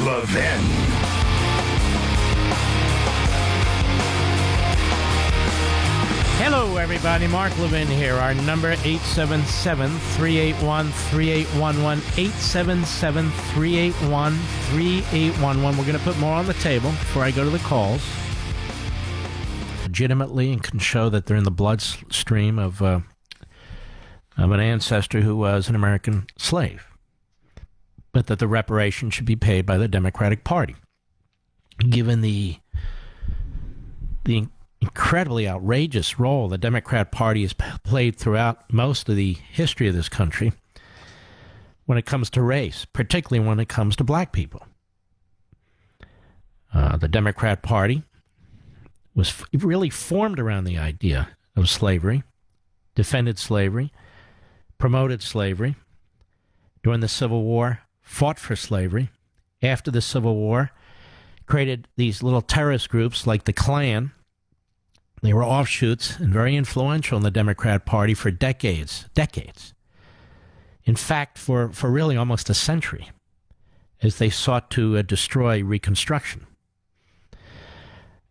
Levin. Hello, everybody. Mark Levin here. Our number, 877-381-3811. 877-381-3811. We're going to put more on the table before I go to the calls. Legitimately, and can show that they're in the bloodstream of an ancestor who was an American slave. But that the reparation should be paid by the Democratic Party. Given the incredibly outrageous role the Democrat Party has played throughout most of the history of this country when it comes to race, particularly when it comes to black people. The Democrat Party was really formed around the idea of slavery, defended slavery, promoted slavery, during the Civil War, fought for slavery, after the Civil War, created these little terrorist groups like the Klan. They were offshoots and very influential in the Democrat Party for decades. In fact, for really almost a century, as they sought to destroy Reconstruction.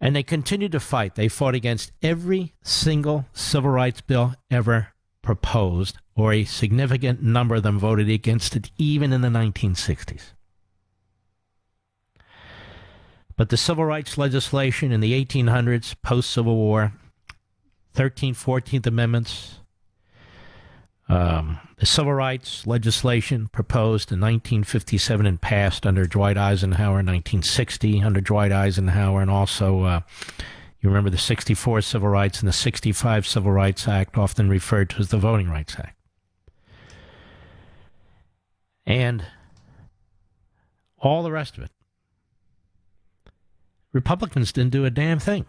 And they continued to fight. They fought against every single civil rights bill ever proposed, or a significant number of them voted against it, even in the 1960s. But the civil rights legislation in the 1800s, post-Civil War, 13th, 14th Amendments, the civil rights legislation proposed in 1957 and passed under Dwight Eisenhower in 1960, under Dwight Eisenhower, and also, you remember the 64 Civil Rights and the 65 Civil Rights Act, often referred to as the Voting Rights Act. And all the rest of it. Republicans didn't do a damn thing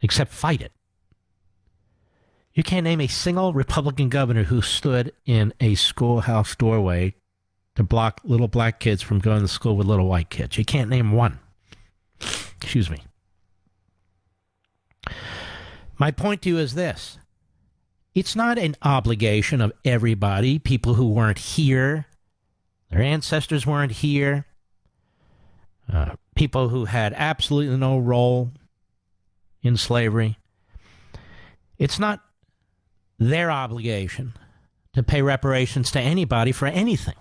except fight it. You can't name a single Republican governor who stood in a schoolhouse doorway to block little black kids from going to school with little white kids. You can't name one. Excuse me. My point to you is this. It's not an obligation of everybody, people who weren't here, their ancestors weren't here, people who had absolutely no role in slavery. It's not their obligation to pay reparations to anybody for anything.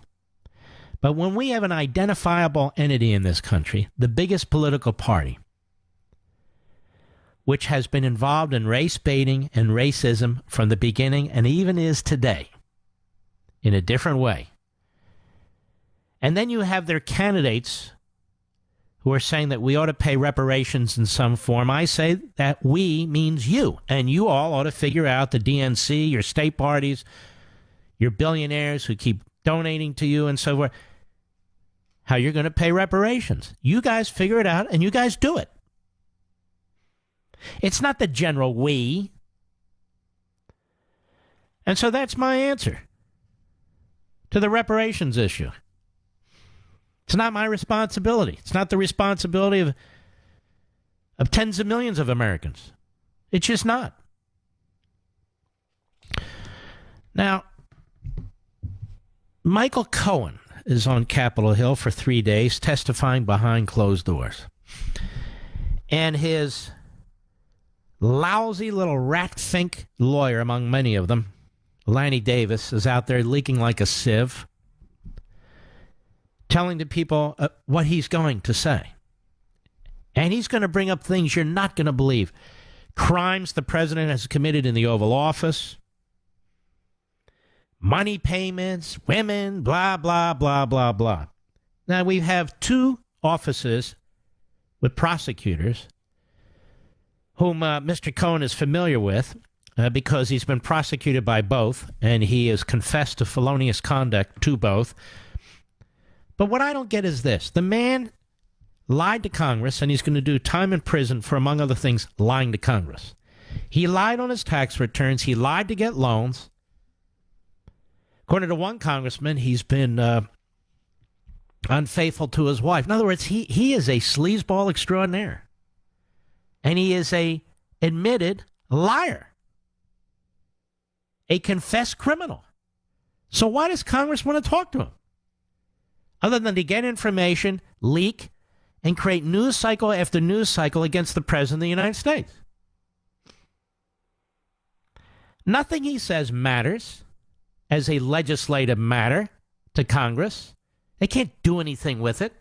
But when we have an identifiable entity in this country, the biggest political party, which has been involved in race baiting and racism from the beginning and even is today, in a different way, and then you have their candidates who are saying that we ought to pay reparations in some form, I say that we means you. And you all ought to figure out, the DNC, your state parties, your billionaires who keep donating to you and so forth, how you're going to pay reparations. You guys figure it out, and you guys do it. It's not the general we. And so that's my answer to the reparations issue. It's not my responsibility. It's not the responsibility of tens of millions of Americans. It's just not. Now, Michael Cohen is on Capitol Hill for 3 days testifying behind closed doors. And his lousy little rat-fink lawyer, among many of them, Lanny Davis, is out there leaking like a sieve, telling the people what he's going to say. And he's going to bring up things you're not going to believe. Crimes the president has committed in the Oval Office, money payments, women, blah, blah, blah, blah, blah. Now, we have two offices with prosecutors whom Mr. Cohen is familiar with because he's been prosecuted by both, and he has confessed to felonious conduct to both. But what I don't get is this. The man lied to Congress, and he's going to do time in prison for, among other things, lying to Congress. He lied on his tax returns. He lied to get loans. According to one congressman, he's been unfaithful to his wife. In other words, he is a sleazeball extraordinaire. And he is a admitted liar. A confessed criminal. So why does Congress want to talk to him? other than to get information, leak, and create news cycle after news cycle against the President of the United States. Nothing he says matters as a legislative matter to Congress. They can't do anything with it.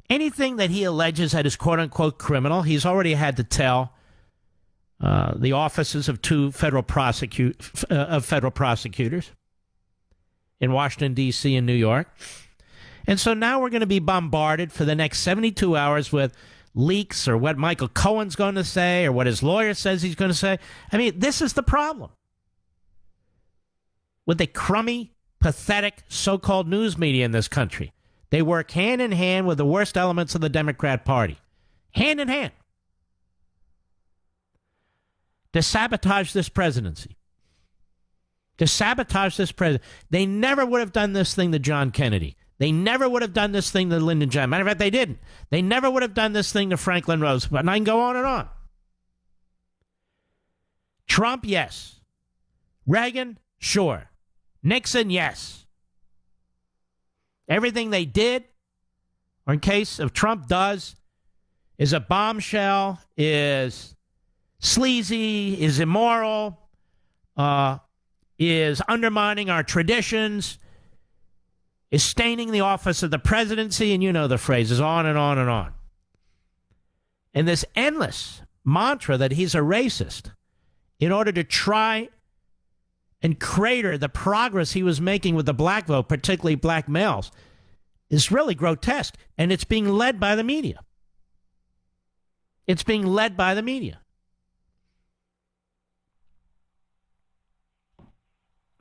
Anything that he alleges that is quote-unquote criminal, he's already had to tell the offices of two federal prosecutors in Washington, D.C. and New York. And so now we're going to be bombarded for the next 72 hours with leaks or what Michael Cohen's going to say or what his lawyer says he's going to say. I mean, this is the problem with the crummy, pathetic so-called news media in this country. They work hand in hand with the worst elements of the Democrat Party. Hand in hand. To sabotage this presidency. To sabotage this president. They never would have done this thing to John Kennedy. They never would have done this thing to Lyndon Johnson. Matter of fact, they didn't. They never would have done this thing to Franklin Roosevelt. And I can go on and on. Trump, yes. Reagan, sure. Nixon, yes. Everything they did, or in case of Trump does, is a bombshell, is sleazy, is immoral, is undermining our traditions, is staining the office of the presidency, and you know the phrases, on and on and on. And this endless mantra that he's a racist in order to try and crater the progress he was making with the black vote, particularly black males, is really grotesque. And it's being led by the media. It's being led by the media.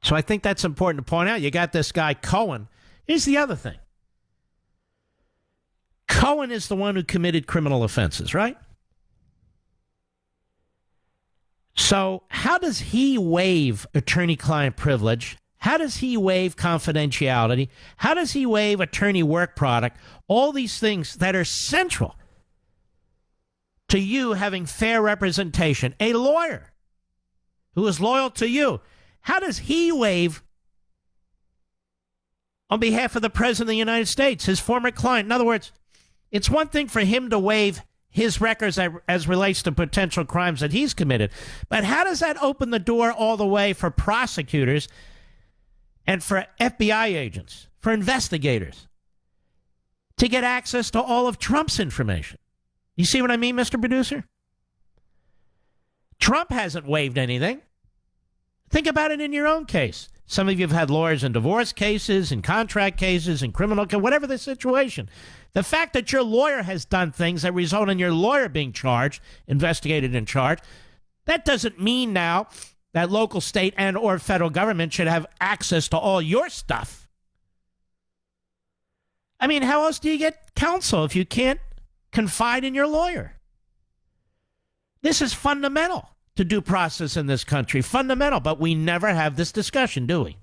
So I think that's important to point out. You got this guy, Cohen. Here's the other thing. Cohen is the one who committed criminal offenses, right? So how does he waive attorney-client privilege? How does he waive confidentiality? How does he waive attorney work product? All these things that are central to you having fair representation. A lawyer who is loyal to you. How does he waive on behalf of the President of the United States, his former client? In other words, it's one thing for him to waive his records as relates to potential crimes that he's committed. But how does that open the door all the way for prosecutors and for FBI agents, for investigators, to get access to all of Trump's information? You see what I mean, Mr. Producer? Trump hasn't waived anything. Think about it in your own case. Some of you have had lawyers in divorce cases, in contract cases, in criminal cases, whatever the situation. The fact that your lawyer has done things that result in your lawyer being charged, investigated and charged, that doesn't mean now that local, state, and or federal government should have access to all your stuff. I mean, how else do you get counsel if you can't confide in your lawyer? This is fundamental to due process in this country. Fundamental. But we never have this discussion, do we?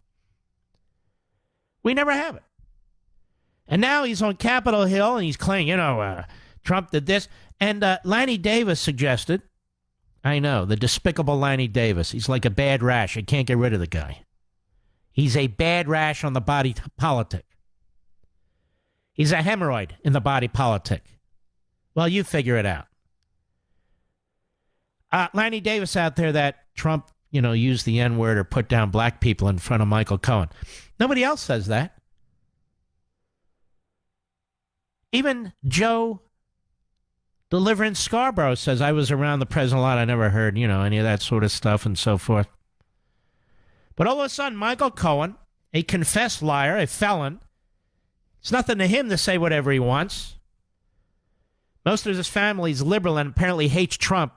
We never have it. And now he's on Capitol Hill and he's claiming, Trump did this. And Lanny Davis suggested, I know, the despicable Lanny Davis. He's like a bad rash. I can't get rid of the guy. He's a bad rash on the body politic. He's a hemorrhoid in the body politic. Well, you figure it out. Lanny Davis out there that Trump, used the N-word or put down black people in front of Michael Cohen. Nobody else says that. Even Joe Deliverance Scarborough says, I was around the president a lot. I never heard, any of that sort of stuff and so forth. But all of a sudden, Michael Cohen, a confessed liar, a felon, it's nothing to him to say whatever he wants. Most of his family is liberal and apparently hates Trump,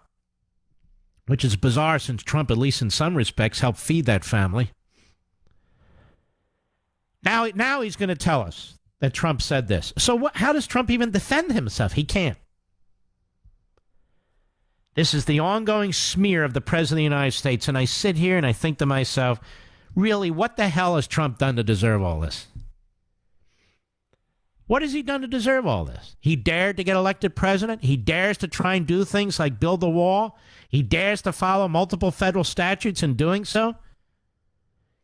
which is bizarre since Trump, at least in some respects, helped feed that family. Now he's going to tell us that Trump said this. So how does Trump even defend himself? He can't. This is the ongoing smear of the President of the United States. And I sit here and I think to myself, really, what the hell has Trump done to deserve all this? What has he done to deserve all this? He dared to get elected president. He dares to try and do things like build the wall. He dares to follow multiple federal statutes in doing so.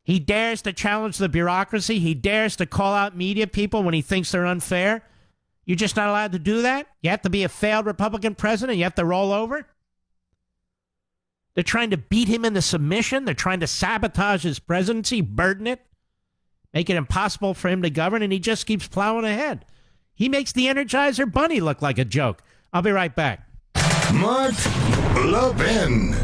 He dares to challenge the bureaucracy. He dares to call out media people when he thinks they're unfair. You're just not allowed to do that? You have to be a failed Republican president? You have to roll over? They're trying to beat him into submission. They're trying to sabotage his presidency, burden it, make it impossible for him to govern, and he just keeps plowing ahead. He makes the Energizer Bunny look like a joke. I'll be right back. Mark Levin.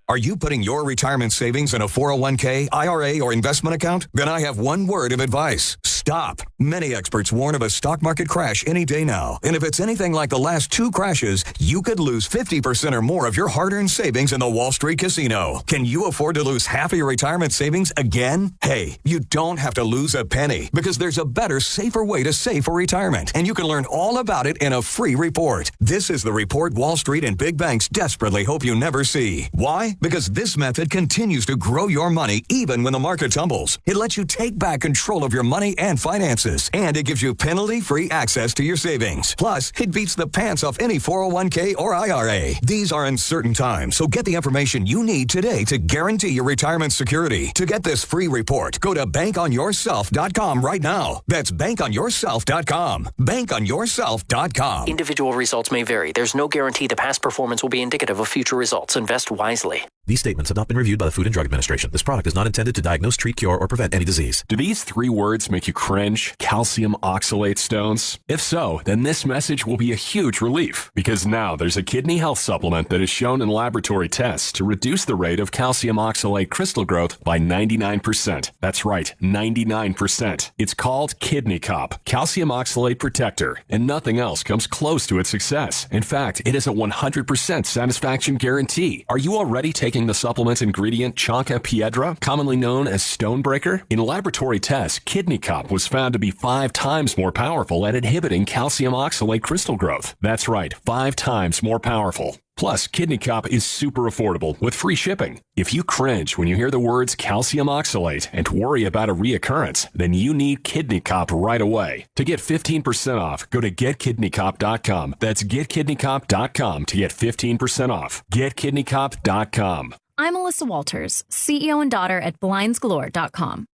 Are you putting your retirement savings in a 401k, IRA, or investment account? Then I have one word of advice. Stop. Many experts warn of a stock market crash any day now. And if it's anything like the last two crashes, you could lose 50% or more of your hard-earned savings in the Wall Street casino. Can you afford to lose half of your retirement savings again? Hey, you don't have to lose a penny because there's a better, safer way to save for retirement. And you can learn all about it in a free report. This is the report Wall Street and big banks desperately hope you never see. Why? Because this method continues to grow your money even when the market tumbles. It lets you take back control of your money and finances, and it gives you penalty-free access to your savings. Plus, it beats the pants off any 401k or IRA. These are uncertain times, so get the information you need today to guarantee your retirement security. To get this free report, go to bankonyourself.com right now. That's bankonyourself.com. Bankonyourself.com. Individual results may vary. There's no guarantee the past performance will be indicative of future results. Invest wisely. These statements have not been reviewed by the Food and Drug Administration. This product is not intended to diagnose, treat, cure, or prevent any disease. Do these three words make you cringe? Calcium oxalate stones? If so, then this message will be a huge relief, because now there's a kidney health supplement that is shown in laboratory tests to reduce the rate of calcium oxalate crystal growth by 99%. That's right, 99%. It's called Kidney Cop, Calcium Oxalate Protector, and nothing else comes close to its success. In fact, it is a 100% satisfaction guarantee. Are you already taking the supplement ingredient Chanca Piedra, commonly known as Stonebreaker? In laboratory tests, Kidney Cop was found to be 5 times more powerful at inhibiting calcium oxalate crystal growth. That's right, 5 times more powerful. Plus, Kidney Cop is super affordable with free shipping. If you cringe when you hear the words calcium oxalate and worry about a reoccurrence, then you need Kidney Cop right away. To get 15% off, go to getkidneycop.com. That's getkidneycop.com to get 15% off. Getkidneycop.com. I'm Alyssa Walters, CEO and daughter at BlindsGalore.com.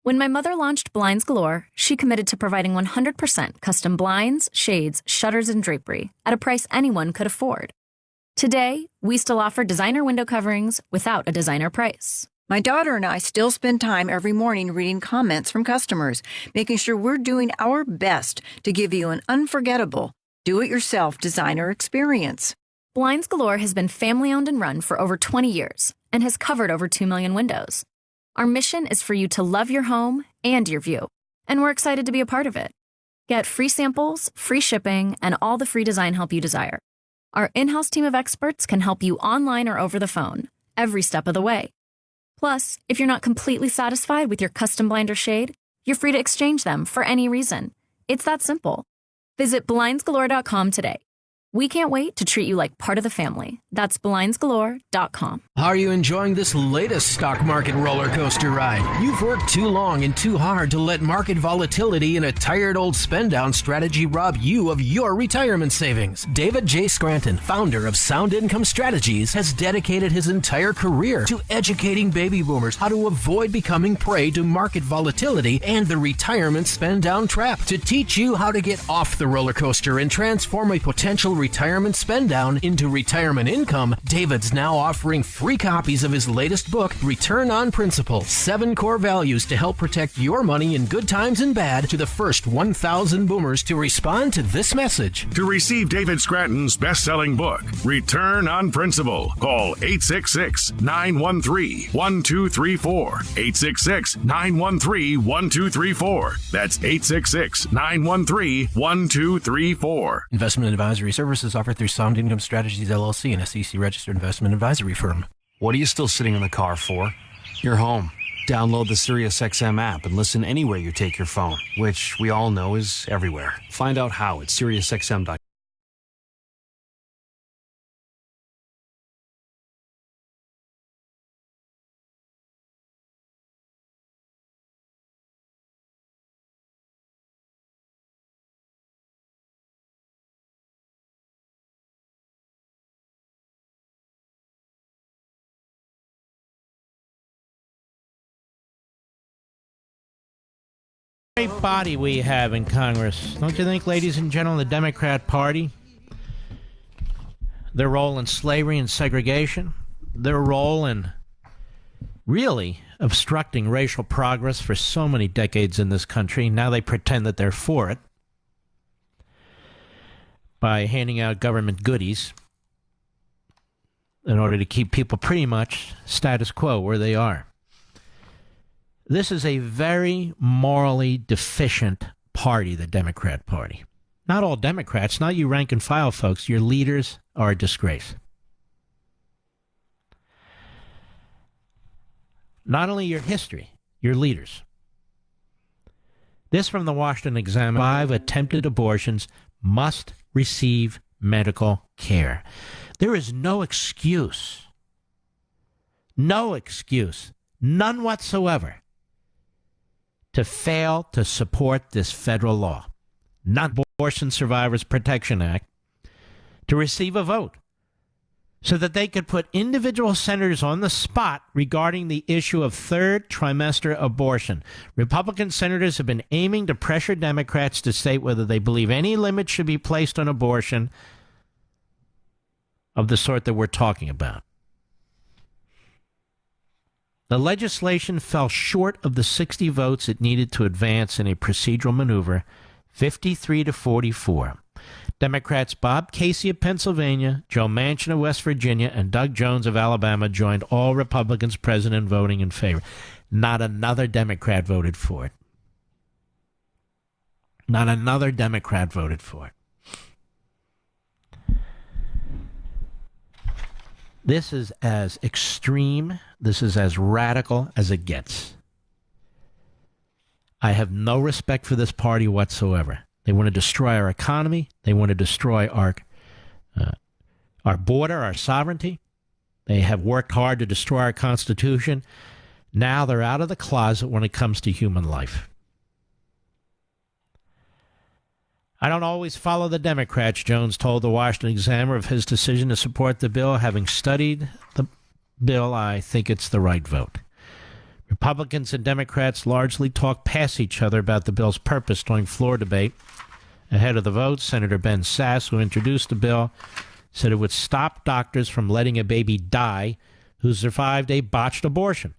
When my mother launched Blinds Galore, she committed to providing 100% custom blinds, shades, shutters, and drapery at a price anyone could afford. Today, we still offer designer window coverings without a designer price. My daughter and I still spend time every morning reading comments from customers, making sure we're doing our best to give you an unforgettable, do-it-yourself designer experience. Blinds Galore has been family-owned and run for over 20 years and has covered over 2 million windows. Our mission is for you to love your home and your view, and we're excited to be a part of it. Get free samples, free shipping, and all the free design help you desire. Our in-house team of experts can help you online or over the phone, every step of the way. Plus, if you're not completely satisfied with your custom blind or shade, you're free to exchange them for any reason. It's that simple. Visit BlindsGalore.com today. We can't wait to treat you like part of the family. That's BlindsGalore.com. How are you enjoying this latest stock market roller coaster ride? You've worked too long and too hard to let market volatility and a tired old spend-down strategy rob you of your retirement savings. David J. Scranton, founder of Sound Income Strategies, has dedicated his entire career to educating baby boomers how to avoid becoming prey to market volatility and the retirement spend-down trap. To teach you how to get off the roller coaster and transform a potential retirement spend down into retirement income, David's now offering free copies of his latest book, Return on Principle, 7 core values to help protect your money in good times and bad, to the first 1,000 boomers to respond to this message. To receive David Scranton's best-selling book, Return on Principle, call 866-913-1234. 866-913-1234. That's 866-913-1234. Investment advisory services offered through Sound Income Strategies LLC, an SEC-registered investment advisory firm. What are you still sitting in the car for? You're home. Download the SiriusXM app and listen anywhere you take your phone, which we all know is everywhere. Find out how at SiriusXM.com. Great body we have in Congress. Don't you think, ladies and gentlemen, the Democrat Party, their role in slavery and segregation, their role in really obstructing racial progress for so many decades in this country, now they pretend that they're for it by handing out government goodies in order to keep people pretty much status quo where they are. This is a very morally deficient party, the Democrat Party. Not all Democrats, not you rank and file folks. Your leaders are a disgrace. Not only your history, your leaders. This from the Washington Examiner: 5 attempted abortions must receive medical care. There is no excuse, none whatsoever, to fail to support this federal law, Non-Abortion Survivors Protection Act, to receive a vote so that they could put individual senators on the spot regarding the issue of third trimester abortion. Republican senators have been aiming to pressure Democrats to state whether they believe any limit should be placed on abortion of the sort that we're talking about. The legislation fell short of the 60 votes it needed to advance in a procedural maneuver, 53 to 44. Democrats Bob Casey of Pennsylvania, Joe Manchin of West Virginia, and Doug Jones of Alabama joined all Republicans present in voting in favor. Not another Democrat voted for it. Not another Democrat voted for it. This is as extreme, this is as radical as it gets. I have no respect for this party whatsoever. They want to destroy our economy. They want to destroy our border, our sovereignty. They have worked hard to destroy our Constitution. Now they're out of the closet when it comes to human life. I don't always follow the Democrats, Jones told the Washington Examiner of his decision to support the bill. Having studied the bill, I think it's the right vote. Republicans and Democrats largely talked past each other about the bill's purpose during floor debate. Ahead of the vote, Senator Ben Sasse, who introduced the bill, said it would stop doctors from letting a baby die who survived a botched abortion.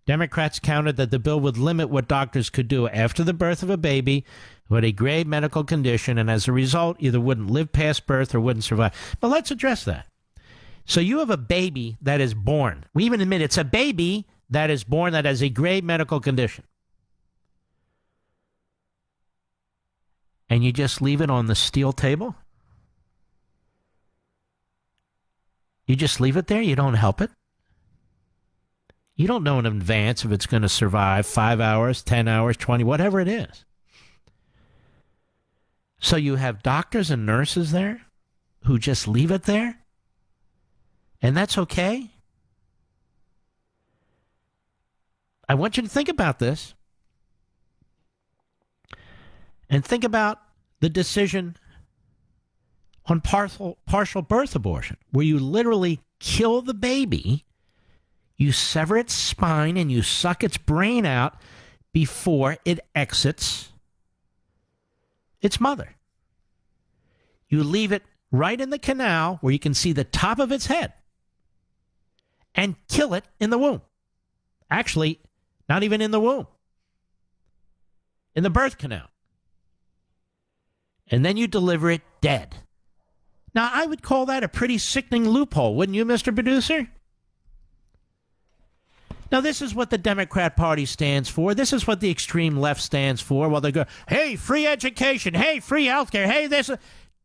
Democrats countered that the bill would limit what doctors could do after the birth of a baby who had a grave medical condition and as a result either wouldn't live past birth or wouldn't survive. But let's address that. So you have a baby that is born. We even admit it's a baby that is born that has a grave medical condition. And you just leave it on the steel table? You just leave it there? You don't help it? You don't know in advance if it's going to survive 5 hours, 10 hours, 20, whatever it is. So you have doctors and nurses there who just leave it there? And that's okay? I want you to think about this. And think about the decision on partial birth abortion, where you literally kill the baby, you sever its spine, and you suck its brain out before it exits its mother. You leave it right in the canal where you can see the top of its head and kill it in the womb. Actually, not even in the womb, in the birth canal. And then you deliver it dead. Now, I would call that a pretty sickening loophole, wouldn't you, Mr. Producer? Now, this is what the Democrat Party stands for. This is what the extreme left stands for. While they go, hey, free education, hey, free health care, hey, this.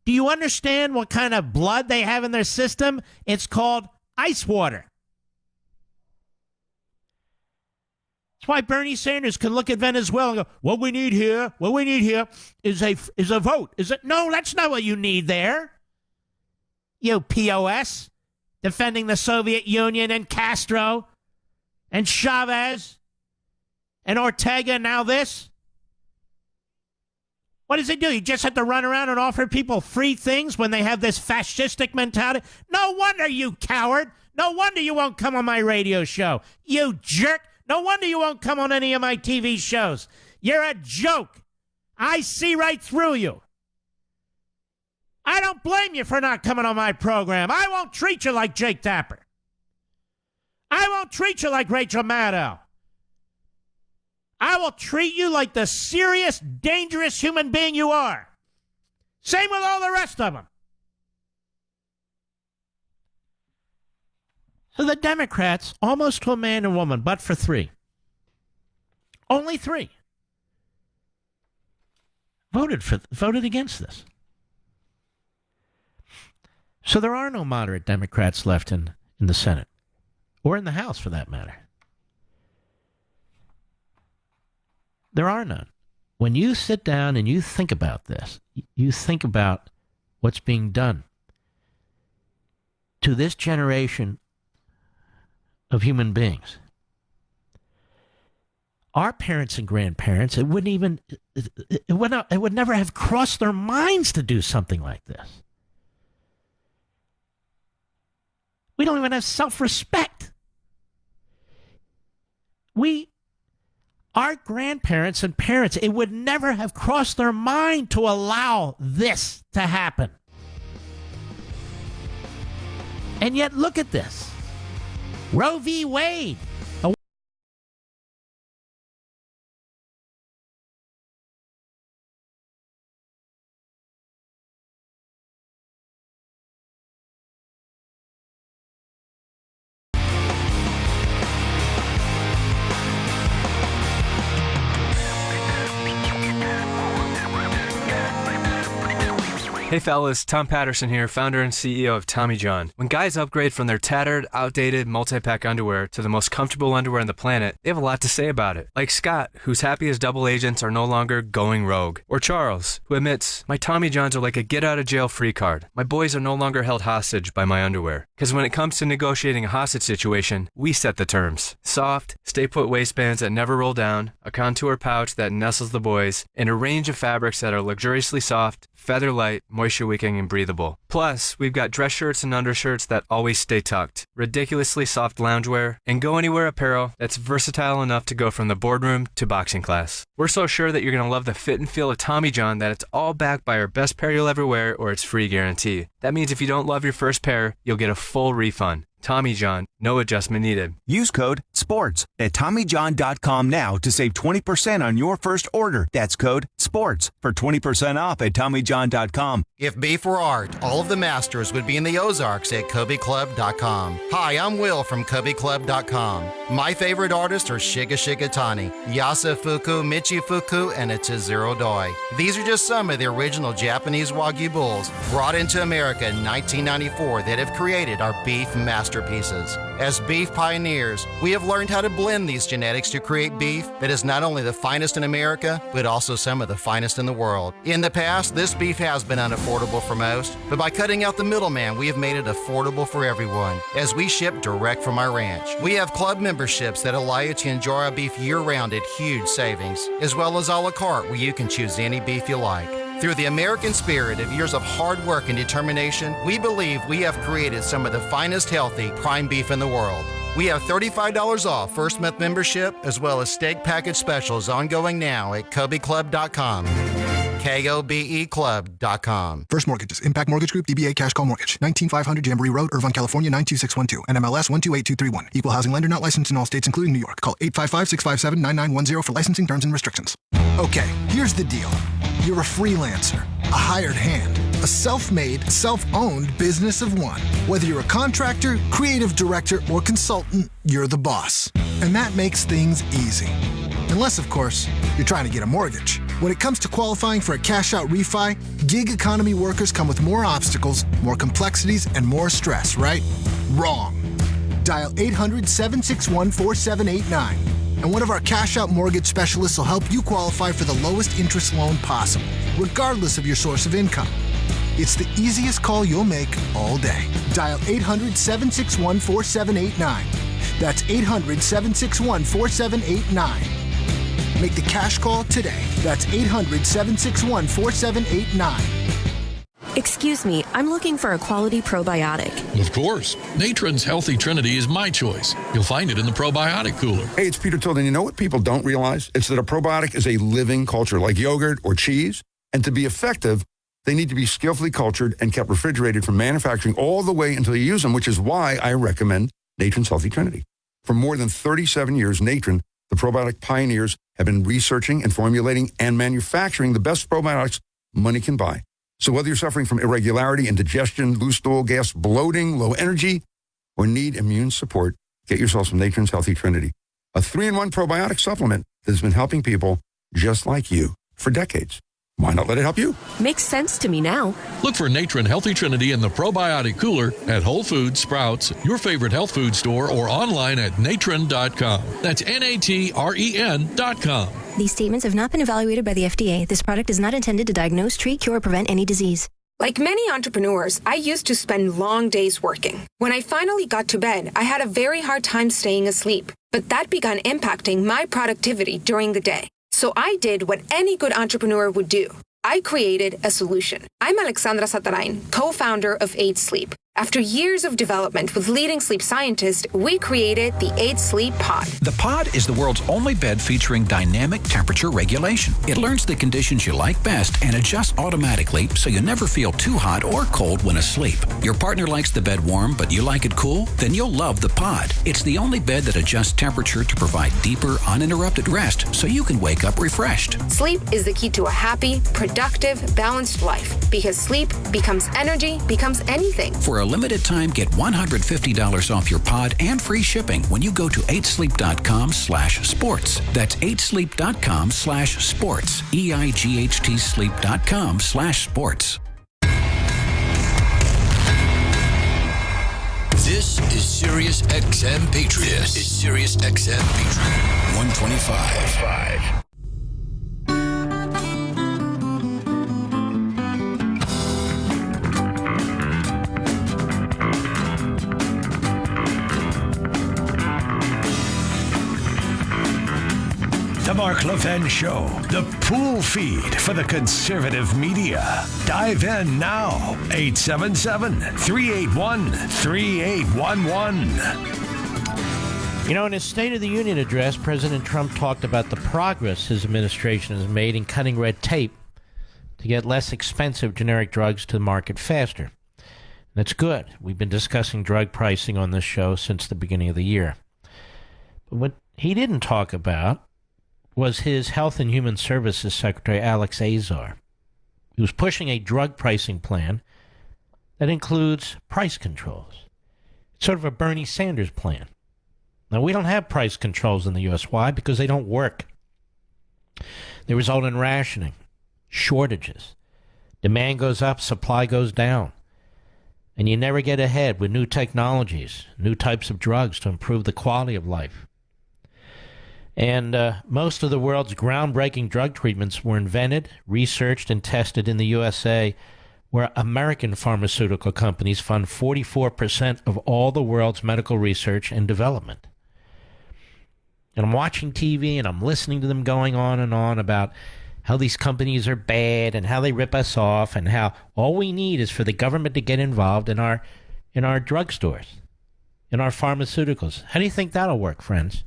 Do you understand what kind of blood they have in their system? It's called ice water. That's why Bernie Sanders can look at Venezuela and go, what we need here is a vote. Is it? No, that's not what you need there. You POS, defending the Soviet Union and Castro and Chavez and Ortega, now this. What does he do? You just have to run around and offer people free things when they have this fascistic mentality? No wonder, you coward. No wonder you won't come on my radio show. You jerk. No wonder you won't come on any of my TV shows. You're a joke. I see right through you. I don't blame you for not coming on my program. I won't treat you like Jake Tapper. I won't treat you like Rachel Maddow. I will treat you like the serious, dangerous human being you are. Same with all the rest of them. So the Democrats, almost to a man and woman, but for 3. Only 3. Voted against this. So there are no moderate Democrats left in the Senate, or in the House for that matter. There are none. When you sit down and you think about this, you think about what's being done to this generation of human beings. Our parents and grandparents, it would never have crossed their minds to do something like this. We don't even have self-respect. Our grandparents and parents, it would never have crossed their mind to allow this to happen. And yet, look at this. Roe v. Wade. Hey fellas, Tom Patterson here, founder and CEO of Tommy John. When guys upgrade from their tattered, outdated multi-pack underwear to the most comfortable underwear on the planet, they have a lot to say about it. Like Scott, who's happy his double agents are no longer going rogue. Or Charles, who admits, my Tommy Johns are like a get-out-of-jail-free card. My boys are no longer held hostage by my underwear. Because when it comes to negotiating a hostage situation, we set the terms. Soft, stay-put waistbands that never roll down, a contour pouch that nestles the boys, and a range of fabrics that are luxuriously soft, feather light, moisture wicking, and breathable. Plus, we've got dress shirts and undershirts that always stay tucked, ridiculously soft loungewear, and go anywhere apparel that's versatile enough to go from the boardroom to boxing class. We're so sure that you're going to love the fit and feel of Tommy John that it's all backed by our best pair you'll ever wear or its free guarantee. That means if you don't love your first pair, you'll get a full refund. Tommy John, no adjustment needed. Use code SPORTS at TommyJohn.com now to save 20% on your first order. That's code SPORTS for 20% off at TommyJohn.com. If beef were art, all of the masters would be in the Ozarks at KobeClub.com. Hi, I'm Will from KobeClub.com. My favorite artists are Shiga Shigatani, Yasa Fuku, Michi Fuku, and Itazuro Doi. These are just some of the original Japanese Wagyu bulls brought into America in 1994 that have created our beef masterpieces. As beef pioneers, we have learned how to blend these genetics to create beef that is not only the finest in America, but also some of the finest in the world. In the past, this beef has been unaffordable for most, but by cutting out the middleman, we have made it affordable for everyone as we ship direct from our ranch. We have club memberships that allow you to enjoy our beef year-round at huge savings, as well as a la carte where you can choose any beef you like. Through the American spirit of years of hard work and determination, we believe we have created some of the finest healthy prime beef in the world. We have $35 off first month membership, as well as steak package specials ongoing now at KobeClub.com. KobeClub.com. First Mortgages. Impact Mortgage Group. DBA Cash Call Mortgage. 19500 Jamboree Road, Irvine, California 92612. NMLS 128231. Equal housing lender not licensed in all states, including New York. Call 855-657-9910 for licensing terms and restrictions. Okay, here's the deal. You're a freelancer, a hired hand, a self-made, self-owned business of one. Whether you're a contractor, creative director, or consultant, you're the boss. And that makes things easy. Unless, of course, you're trying to get a mortgage. When it comes to qualifying for a cash-out refi, gig economy workers come with more obstacles, more complexities, and more stress, right? Wrong. Dial 800-761-4789. And one of our cash-out mortgage specialists will help you qualify for the lowest interest loan possible, regardless of your source of income. It's the easiest call you'll make all day. Dial 800-761-4789. That's 800-761-4789. Make the cash call today. That's 800-761-4789. Excuse me, I'm looking for a quality probiotic. Of course. Natron's Healthy Trinity is my choice. You'll find it in the probiotic cooler. Hey, it's Peter Tilden. You know what people don't realize? It's that a probiotic is a living culture, like yogurt or cheese. And to be effective, they need to be skillfully cultured and kept refrigerated from manufacturing all the way until you use them, which is why I recommend Natron's Healthy Trinity. For more than 37 years, Natron, the probiotic pioneers, have been researching and formulating and manufacturing the best probiotics money can buy. So whether you're suffering from irregularity in digestion, loose stool, gas, bloating, low energy, or need immune support, get yourself some Natron's Healthy Trinity, a 3-in-1 probiotic supplement that has been helping people just like you for decades. Why not let it help you? Makes sense to me now. Look for Natron Healthy Trinity in the probiotic cooler at Whole Foods, Sprouts, your favorite health food store, or online at natron.com. That's natren.com. These statements have not been evaluated by the FDA. This product is not intended to diagnose, treat, cure, or prevent any disease. Like many entrepreneurs, I used to spend long days working. When I finally got to bed, I had a very hard time staying asleep. But that began impacting my productivity during the day. So I did what any good entrepreneur would do. I created a solution. I'm Alexandra Satarain, co-founder of 8 Sleep. After years of development with leading sleep scientists, we created the 8 Sleep Pod. The Pod is the world's only bed featuring dynamic temperature regulation. It learns the conditions you like best and adjusts automatically so you never feel too hot or cold when asleep. Your partner likes the bed warm, but you like it cool? Then you'll love the Pod. It's the only bed that adjusts temperature to provide deeper, uninterrupted rest so you can wake up refreshed. Sleep is the key to a happy, productive, balanced life because sleep becomes energy, becomes anything. For a limited time, get $150 off your pod and free shipping when you go to 8sleep.com/sports. That's 8sleep.com/sports. EIGHT sleep.com/sports. This is Sirius XM Patriot. This is Sirius XM Patriot. 125. The Mark Levin Show, the pool feed for the conservative media. Dive in now, 877-381-3811. You know, in his State of the Union address, President Trump talked about the progress his administration has made in cutting red tape to get less expensive generic drugs to the market faster. That's good. We've been discussing drug pricing on this show since the beginning of the year. But what he didn't talk about was his Health and Human Services Secretary, Alex Azar. He was pushing a drug pricing plan that includes price controls. It's sort of a Bernie Sanders plan. Now, we don't have price controls in the U.S. Why? Because they don't work. They result in rationing, shortages. Demand goes up, supply goes down. And you never get ahead with new technologies, new types of drugs to improve the quality of life. And most of the world's groundbreaking drug treatments were invented, researched, and tested in the USA, where American pharmaceutical companies fund 44% of all the world's medical research and development. And I'm watching TV and I'm listening to them going on and on about how these companies are bad and how they rip us off and how all we need is for the government to get involved in our drugstores, in our pharmaceuticals. How do you think that'll work, friends?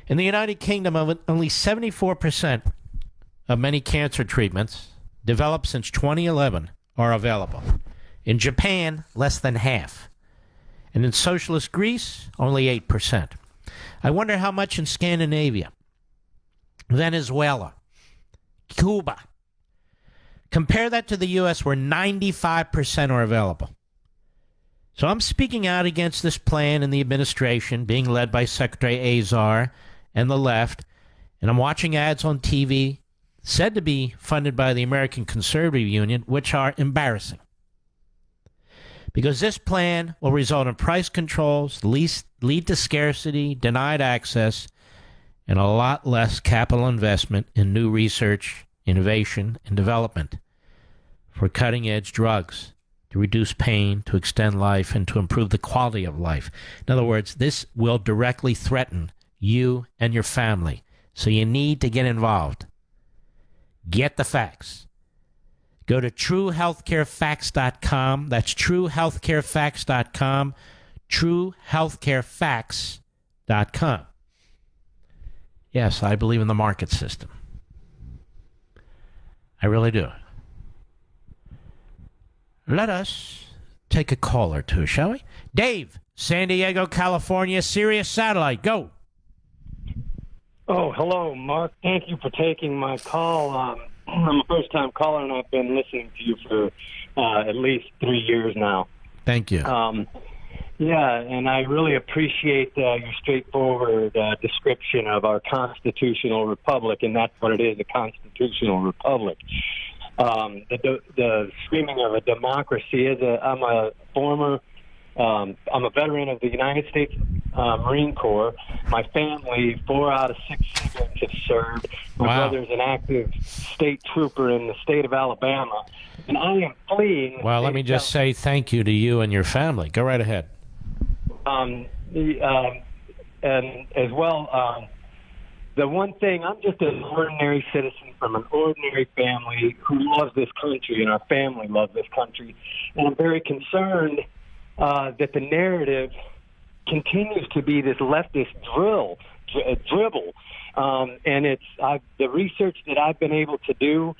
In the United Kingdom, only 74% of many cancer treatments developed since 2011 are available. In Japan, less than half. And in socialist Greece, only 8%. I wonder how much in Scandinavia, Venezuela, Cuba. Compare that to the U.S., where 95% are available. So I'm speaking out against this plan in the administration being led by Secretary Azar and the left, and I'm watching ads on TV said to be funded by the American Conservative Union, which are embarrassing. Because this plan will result in price controls, lead to scarcity, denied access, and a lot less capital investment in new research, innovation, and development for cutting-edge drugs to reduce pain, to extend life, and to improve the quality of life. In other words, this will directly threaten you and your family. So you need to get involved. Get the facts. Go to truehealthcarefacts.com. That's truehealthcarefacts.com. Truehealthcarefacts.com. Yes, I believe in the market system. I really do. Let us take a call or two, shall we? Dave, San Diego, California, Sirius Satellite. Go. Oh, hello, Mark. Thank you for taking my call. I'm a first-time caller, and I've been listening to you for at least 3 years now. Thank you. Yeah, and I really appreciate your straightforward description of our constitutional republic, and that's what it is, a constitutional republic. The screaming of a democracy is I'm a veteran of the United States Marine Corps. My family, 4 out of 6 siblings have served. My brother's an active state trooper in the state of Alabama. And I am fleeing. Well, let me just say thank you to you and your family. Go right ahead. And as well, the one thing, I'm just an ordinary citizen from an ordinary family who loves this country, and our family loves this country. And I'm very concerned that the narrative continues to be this leftist dribble. And it's the research that I've been able to do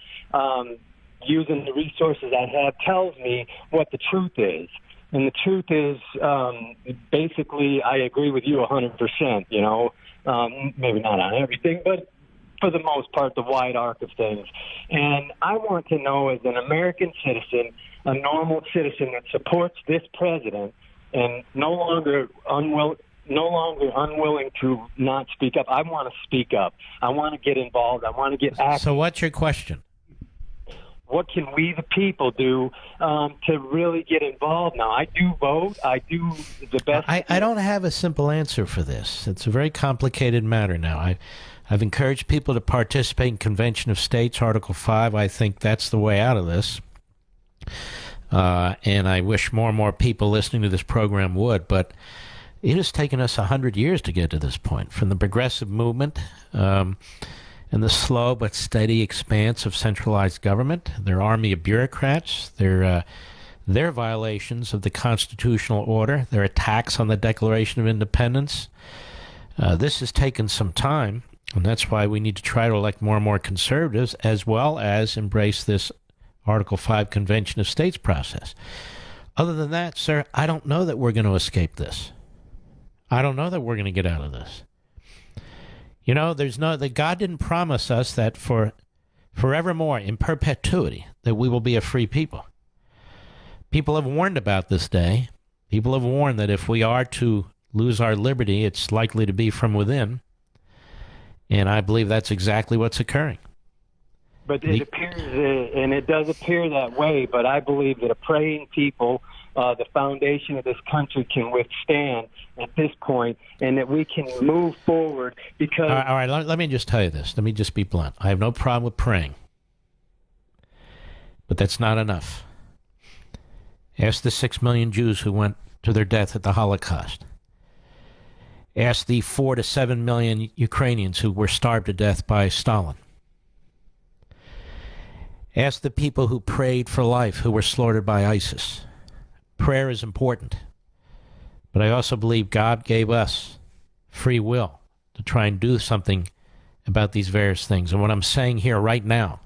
using the resources I have tells me what the truth is. And the truth is, basically, I agree with you 100%, you know, maybe not on everything, but for the most part, the wide arc of things. And I want to know, as an American citizen, a normal citizen that supports this president and no longer unwilling to not speak up. I want to speak up. I want to get involved. I want to get active. So what's your question? What can we, the people, do to really get involved now? I do vote. I do the best. I don't have a simple answer for this. It's a very complicated matter now. I've encouraged people to participate in Convention of States, Article 5. I think that's the way out of this. And I wish more and more people listening to this program would. But it has taken us 100 years to get to this point. From the progressive movement and the slow but steady expanse of centralized government, their army of bureaucrats, their violations of the constitutional order, their attacks on the Declaration of Independence. This has taken some time, and that's why we need to try to elect more and more conservatives, as well as embrace this Article 5 Convention of States process. Other than that, sir, I don't know that we're going to escape this. I don't know that we're going to get out of this. You know, that God didn't promise us that for forevermore, in perpetuity, that we will be a free people. People have warned about this day. People have warned that if we are to lose our liberty, it's likely to be from within. And I believe that's exactly what's occurring. But it appears, and it does appear that way, but I believe that a praying people, the foundation of this country, can withstand at this point, and that we can move forward because... All right, let me just tell you this. Let me just be blunt. I have no problem with praying. But that's not enough. Ask the 6 million Jews who went to their death at the Holocaust. Ask the 4 to 7 million Ukrainians who were starved to death by Stalin. Ask the people who prayed for life, who were slaughtered by ISIS. Prayer is important. But I also believe God gave us free will to try and do something about these various things. And what I'm saying here right now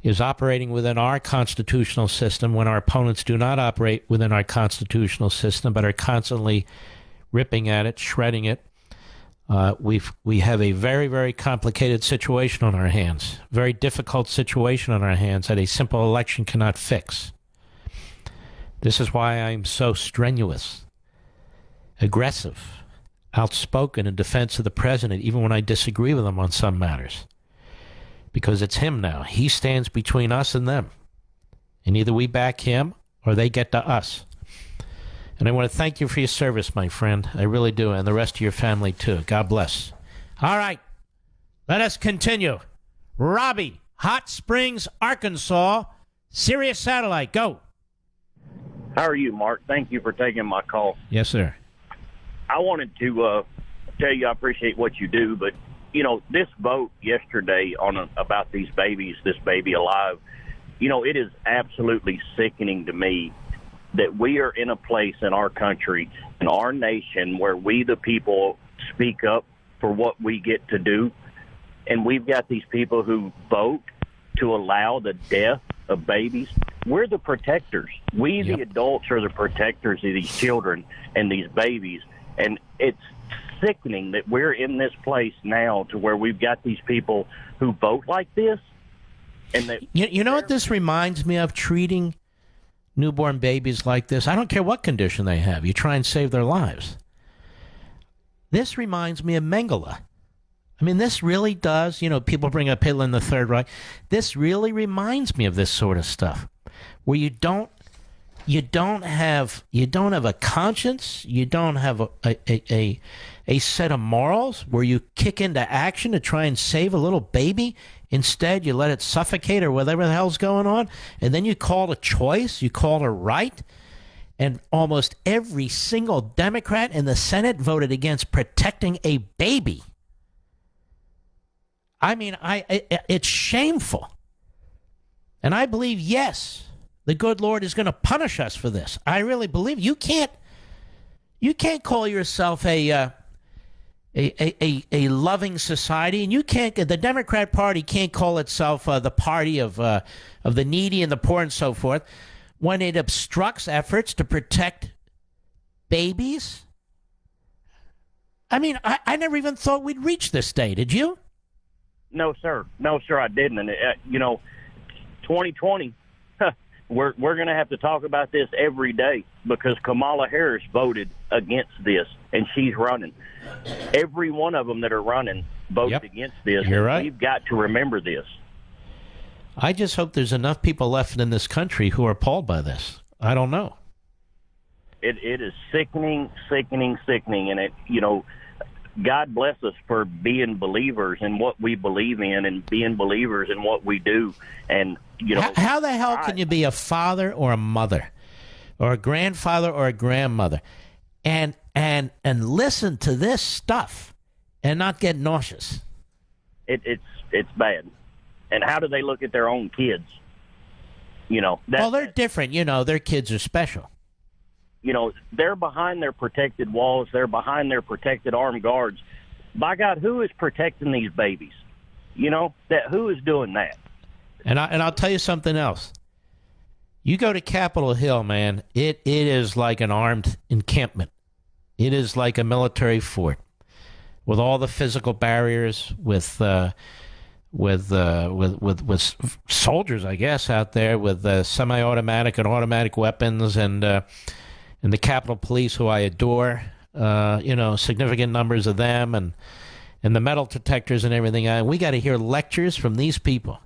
is operating within our constitutional system when our opponents do not operate within our constitutional system, but are constantly ripping at it, shredding it. We have a very, very complicated situation on our hands, very difficult situation on our hands that a simple election cannot fix. This is why I'm so strenuous, aggressive, outspoken in defense of the president, even when I disagree with him on some matters. Because it's him now. He stands between us and them. And either we back him or they get to us. And I want to thank you for your service, my friend. I really do. And the rest of your family, too. God bless. All right. Let us continue. Robbie, Hot Springs, Arkansas. Sirius Satellite. Go. How are you, Mark? Thank you for taking my call. Yes, sir. I wanted to tell you I appreciate what you do, but, you know, this vote yesterday about these babies, this baby alive, it is absolutely sickening to me that we are in a place in our country, in our nation, where we, the people, speak up for what we get to do. And we've got these people who vote to allow the death of babies. We're the protectors. We, the adults, are the protectors of these children and these babies. And it's sickening that we're in this place now to where we've got these people who vote like this. And that you know what this reminds me of? Treating newborn babies like this. I don't care what condition they have. You try and save their lives. This reminds me of Mengele. I mean, this really does. People bring up Hitler in the Third Reich. This really reminds me of this sort of stuff, where you don't have a conscience. You don't have a set of morals where you kick into action to try and save a little baby. Instead, you let it suffocate or whatever the hell's going on, and then you call it a choice. You call it a right. And almost every single Democrat in the Senate voted against protecting a baby. I mean, it's shameful. And I believe, yes, the good Lord is going to punish us for this. I really believe you can't call yourself a loving society, and the Democrat Party can't call itself the party of the needy and the poor and so forth when it obstructs efforts to protect babies. I mean, I never even thought we'd reach this day. Did you? No, sir. No, sir, I didn't. And, 2020, we're going to have to talk about this every day because Kamala Harris voted against this, and she's running. Every one of them that are running voted against this. You're right. We've got to remember this. I just hope there's enough people left in this country who are appalled by this. I don't know. It is sickening, and God bless us for being believers in what we believe in and being believers in what we do. And how the hell can you be a father or a mother or a grandfather or a grandmother and listen to this stuff and not get nauseous? It's bad. And how do they look at their own kids? Well, they're different. Their kids are special. They're behind their protected walls. They're behind their protected armed guards. By God, who is protecting these babies? Who is doing that? And I'll tell you something else. You go to Capitol Hill, man, it is like an armed encampment. It is like a military fort with all the physical barriers, with soldiers, I guess, out there with semi-automatic and automatic weapons, and the Capitol Police, who I adore, significant numbers of them, and the metal detectors and everything. We got to hear lectures from these people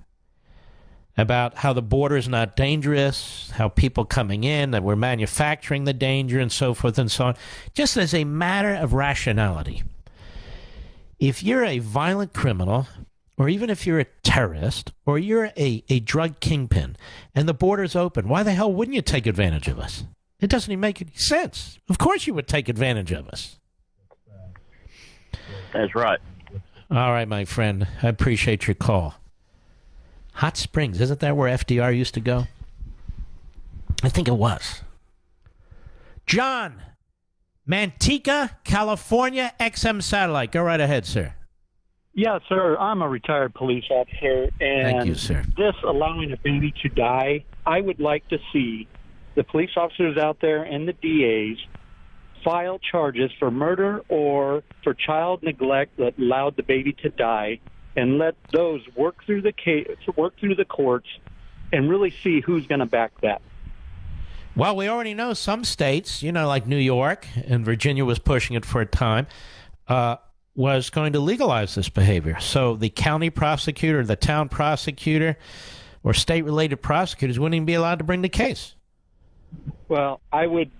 about how the border is not dangerous, how people coming in, that we're manufacturing the danger, and so forth and so on, just as a matter of rationality. If you're a violent criminal, or even if you're a terrorist, or you're a drug kingpin, and the border's open, why the hell wouldn't you take advantage of us? It doesn't even make any sense. Of course you would take advantage of us. That's right. All right, my friend. I appreciate your call. Hot Springs, isn't that where FDR used to go? I think it was. John, Manteca, California, XM Satellite. Go right ahead, sir. Yeah, sir. I'm a retired police officer, and thank you, sir. This allowing a baby to die, I would like to see the police officers out there and the DAs file charges for murder or for child neglect that allowed the baby to die, and let those work through the case, work through the courts, and really see who's going to back that. Well, we already know some states, like New York, and Virginia was pushing it for a time, was going to legalize this behavior. So the county prosecutor, the town prosecutor, or state-related prosecutors wouldn't even be allowed to bring the case. Well, I would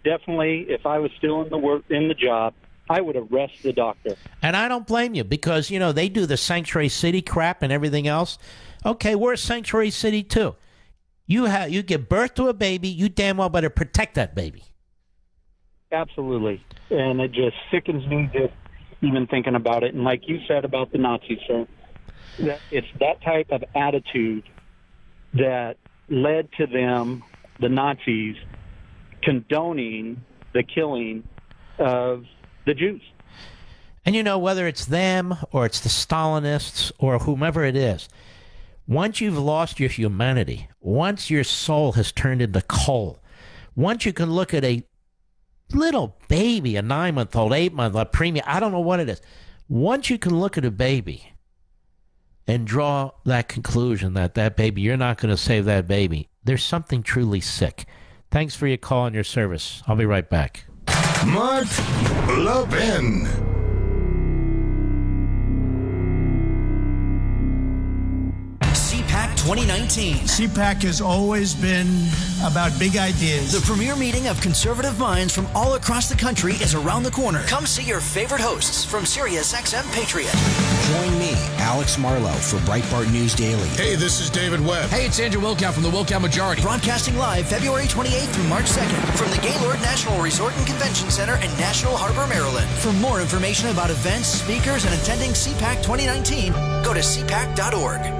definitely, if I was still in the job, I would arrest the doctor. And I don't blame you because, they do the sanctuary city crap and everything else. Okay, we're a sanctuary city too. You give birth to a baby, you damn well better protect that baby. Absolutely. And it just sickens me just even thinking about it. And like you said about the Nazis, sir, it's that type of attitude that led to them, the Nazis, condoning the killing of the Jews. And you know, whether it's them or it's the Stalinists or whomever it is, once you've lost your humanity, once your soul has turned into coal, once you can look at a little baby, a 9-month-old, 8-month-old, a preemie, I don't know what it is. Once you can look at a baby and draw that conclusion that that baby, you're not going to save that baby, there's something truly sick. Thanks for your call and your service. I'll be right back. Mark Levin. CPAC 2019. CPAC has always been about big ideas. The premier meeting of conservative minds from all across the country is around the corner. Come see your favorite hosts from SiriusXM Patriot. Join me, Alex Marlowe, for Breitbart News Daily. Hey, this is David Webb. Hey, it's Andrew Wilkow from the Wilkow Majority. Broadcasting live February 28th through March 2nd from the Gaylord National Resort and Convention Center in National Harbor, Maryland. For more information about events, speakers, and attending CPAC 2019, go to cpac.org.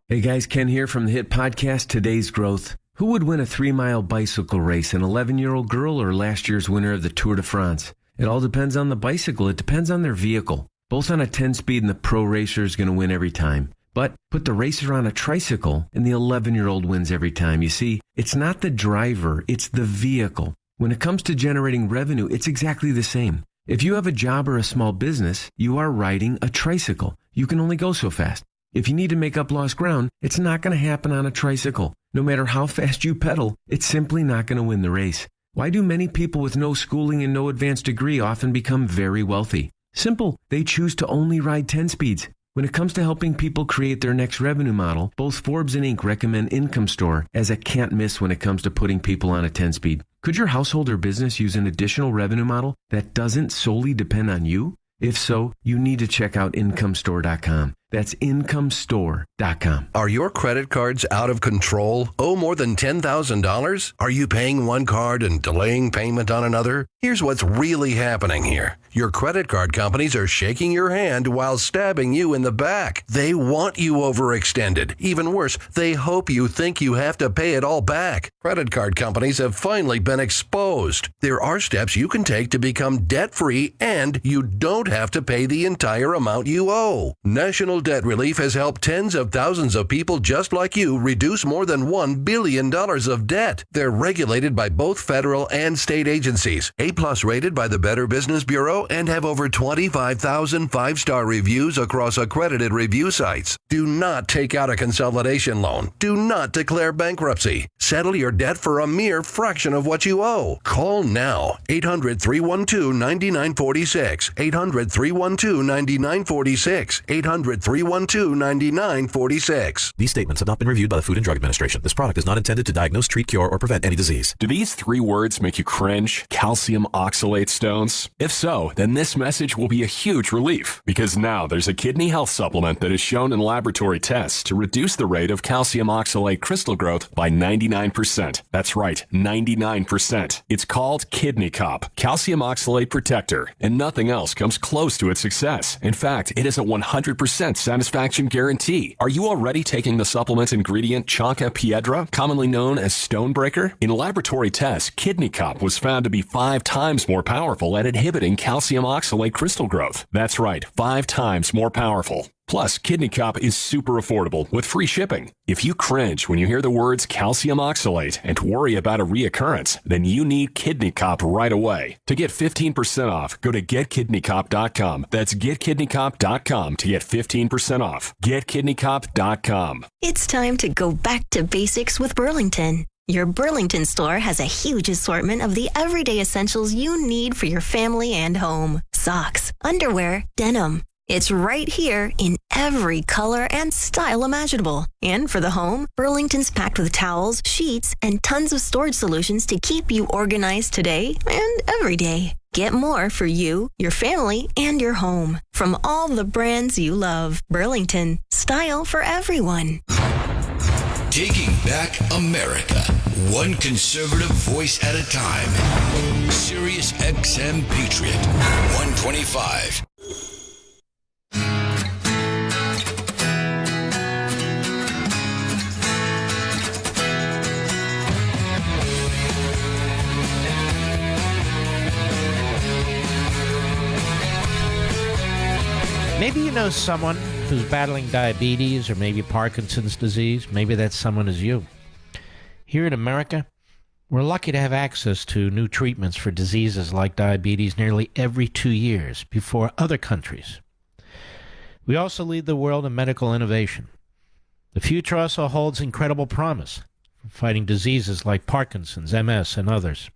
Hey guys, Ken here from the hit podcast Today's Growth. Who would win a 3-mile bicycle race, an 11-year-old girl or last year's winner of the Tour de France? It all depends on the bicycle. It depends on their vehicle. Both on a 10-speed and the pro racer is going to win every time. But put the racer on a tricycle and the 11-year-old wins every time. You see, it's not the driver, it's the vehicle. When it comes to generating revenue, it's exactly the same. If you have a job or a small business, you are riding a tricycle. You can only go so fast. If you need to make up lost ground, it's not going to happen on a tricycle. No matter how fast you pedal, it's simply not going to win the race. Why do many people with no schooling and no advanced degree often become very wealthy? Simple. They choose to only ride 10 speeds. When it comes to helping people create their next revenue model, both Forbes and Inc. recommend Income Store as a can't miss when it comes to putting people on a 10-speed. Could your household or business use an additional revenue model that doesn't solely depend on you? If so, you need to check out IncomeStore.com. That's IncomeStore.com. Are your credit cards out of control? Owe more than $10,000? Are you paying one card and delaying payment on another? Here's what's really happening here. Your credit card companies are shaking your hand while stabbing you in the back. They want you overextended. Even worse, they hope you think you have to pay it all back. Credit card companies have finally been exposed. There are steps you can take to become debt-free, and you don't have to pay the entire amount you owe. National Debt Relief has helped tens of thousands of people just like you reduce more than $1 billion of debt. They're regulated by both federal and state agencies, A+ rated by the Better Business Bureau, and have over 25,000 5-star reviews across accredited review sites. Do not take out a consolidation loan. Do not declare bankruptcy. Settle your debt for a mere fraction of what you owe. Call now. 800-312-9946. 800-312-9946. 800-312-9946. These statements have not been reviewed by the Food and Drug Administration. This product is not intended to diagnose, treat, cure, or prevent any disease. Do these 3 words make you cringe? Calcium oxalate stones? If so, then this message will be a huge relief, because now there's a kidney health supplement that is shown in laboratory tests to reduce the rate of calcium oxalate crystal growth by 99%. That's right, 99%. It's called Kidney Cop, Calcium Oxalate Protector, and nothing else comes close to its success. In fact, it is a 100% satisfaction guarantee. Are you already taking the supplement ingredient Chanca Piedra, commonly known as Stonebreaker? In laboratory tests, Kidney Cop was found to be 5 times more powerful at inhibiting calcium oxalate crystal growth. That's right, 5 times more powerful. Plus, Kidney Cop is super affordable with free shipping. If you cringe when you hear the words calcium oxalate and worry about a reoccurrence, then you need Kidney Cop right away. To get 15% off, go to GetKidneyCop.com. That's GetKidneyCop.com to get 15% off. GetKidneyCop.com. It's time to go back to basics with Burlington. Your Burlington store has a huge assortment of the everyday essentials you need for your family and home. Socks, underwear, denim. It's right here in every color and style imaginable. And for the home, Burlington's packed with towels, sheets, and tons of storage solutions to keep you organized today and every day. Get more for you, your family, and your home. From all the brands you love. Burlington, style for everyone. Taking back America, one conservative voice at a time. Sirius XM Patriot, 125. know someone who's battling diabetes or maybe Parkinson's disease? Maybe that someone is you. Here in America, we're lucky to have access to new treatments for diseases like diabetes nearly every 2 years before other countries. We also lead the world in medical innovation. The future also holds incredible promise for fighting diseases like Parkinson's, MS, and others.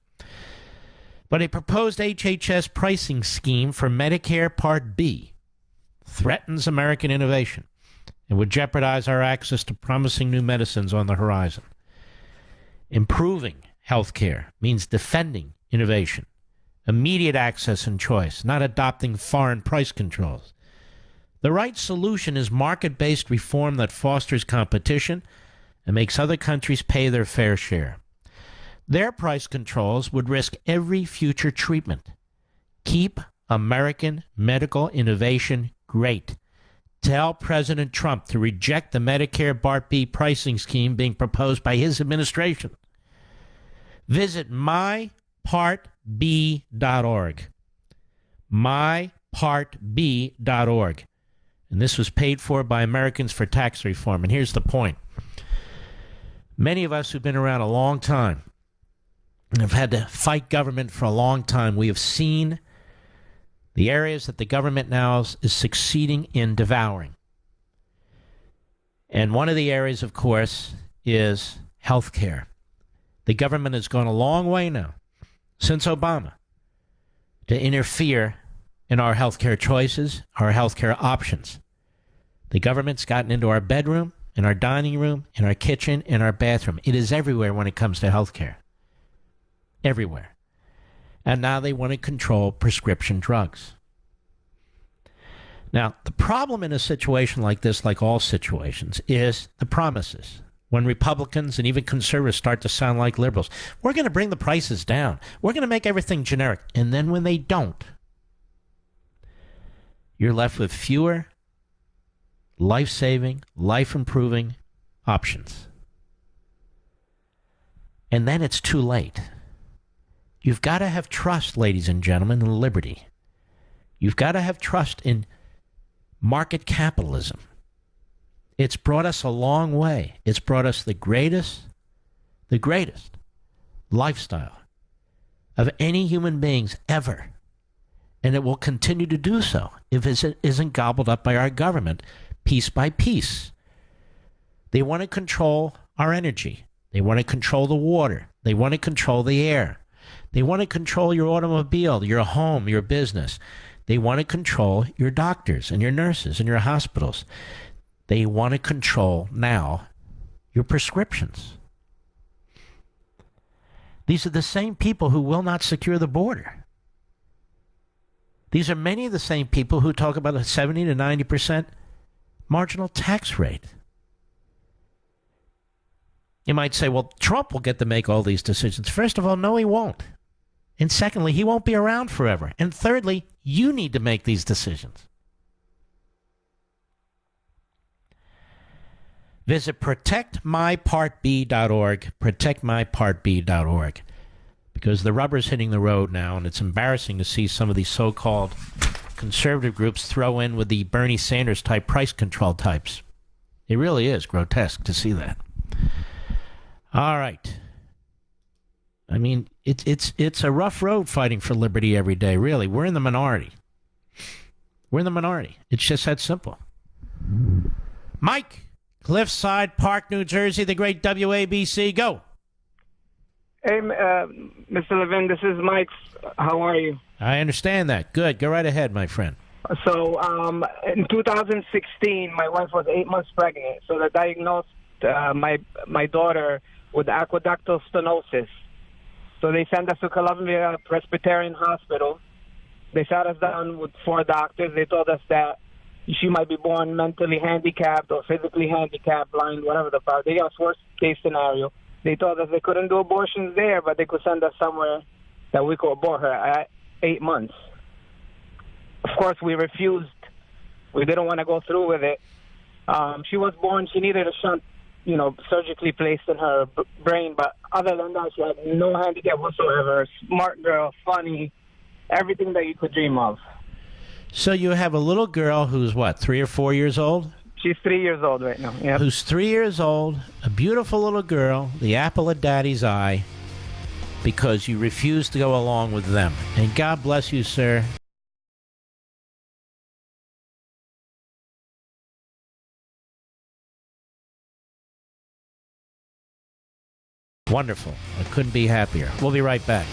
But a proposed HHS pricing scheme for Medicare Part B threatens American innovation and would jeopardize our access to promising new medicines on the horizon. Improving health care means defending innovation, immediate access and choice, not adopting foreign price controls. The right solution is market-based reform that fosters competition and makes other countries pay their fair share. Their price controls would risk every future treatment. Keep American medical innovation great. Tell President Trump to reject the Medicare Part B pricing scheme being proposed by his administration. Visit mypartb.org. mypartb.org. And this was paid for by Americans for Tax Reform. And here's the point. Many of us who've been around a long time and have had to fight government for a long time, we have seen the areas that the government now is succeeding in devouring. And one of the areas, of course, is health care. The government has gone a long way now, since Obama, to interfere in our health care choices, our health care options. The government's gotten into our bedroom, in our dining room, in our kitchen, in our bathroom. It is everywhere when it comes to health care. Everywhere. And now they want to control prescription drugs. Now, the problem in a situation like this, like all situations, is the promises. When Republicans and even conservatives start to sound like liberals, we're going to bring the prices down. We're going to make everything generic. And then when they don't, you're left with fewer life-saving, life-improving options. And then it's too late. You've got to have trust, ladies and gentlemen, in liberty. You've got to have trust in market capitalism. It's brought us a long way. It's brought us the greatest lifestyle of any human beings ever. And it will continue to do so if it isn't gobbled up by our government piece by piece. They want to control our energy. They want to control the water. They want to control the air. They want to control your automobile, your home, your business. They want to control your doctors and your nurses and your hospitals. They want to control now your prescriptions. These are the same people who will not secure the border. These are many of the same people who talk about a 70 to 90% marginal tax rate. You might say, well, Trump will get to make all these decisions. First of all, no, he won't. And secondly, he won't be around forever. And thirdly, you need to make these decisions. Visit protectmypartb.org, protectmypartb.org, because the rubber's hitting the road now, and it's embarrassing to see some of these so-called conservative groups throw in with the Bernie Sanders-type price control types. It really is grotesque to see that. All right. I mean, it's a rough road fighting for liberty every day, really. We're in the minority. We're in the minority. It's just that simple. Mike, Cliffside Park, New Jersey, the great WABC. Go. Hey, Mr. Levin, this is Mike. How are you? I understand that. Good. Go right ahead, my friend. So, in 2016, my wife was 8 months pregnant. So they diagnosed my daughter with aqueductal stenosis. So they sent us to Columbia Presbyterian Hospital. They sat us down with 4 doctors. They told us that she might be born mentally handicapped or physically handicapped, blind, whatever the fuck. They gave us worst-case scenario. They told us they couldn't do abortions there, but they could send us somewhere that we could abort her at 8 months. Of course, we refused. We didn't want to go through with it. She was born. She needed a shunt, surgically placed in her brain. But other than that, she had no handicap whatsoever. Smart girl, funny, everything that you could dream of. So you have a little girl who's, what, 3 or 4 years old? She's 3 years old right now. Yeah. Who's 3 years old, a beautiful little girl, the apple of Daddy's eye, because you refuse to go along with them. And God bless you, sir. Wonderful. I couldn't be happier. We'll be right back.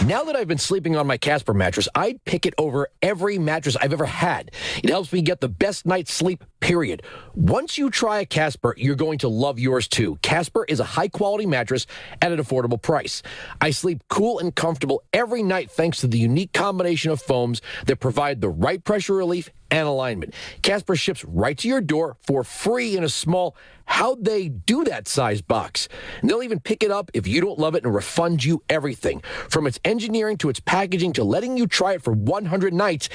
Now that I've been sleeping on my Casper mattress, I'd pick it over every mattress I've ever had. It helps me get the best night's sleep, period. Once you try a Casper, you're going to love yours too. Casper is a high-quality mattress at an affordable price. I sleep cool and comfortable every night thanks to the unique combination of foams that provide the right pressure relief and alignment. Casper ships right to your door for free in a small how'd they do that size box. And they'll even pick it up if you don't love it and refund you everything. From its engineering to its packaging to letting you try it for 100 nights,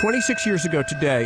26 years ago today.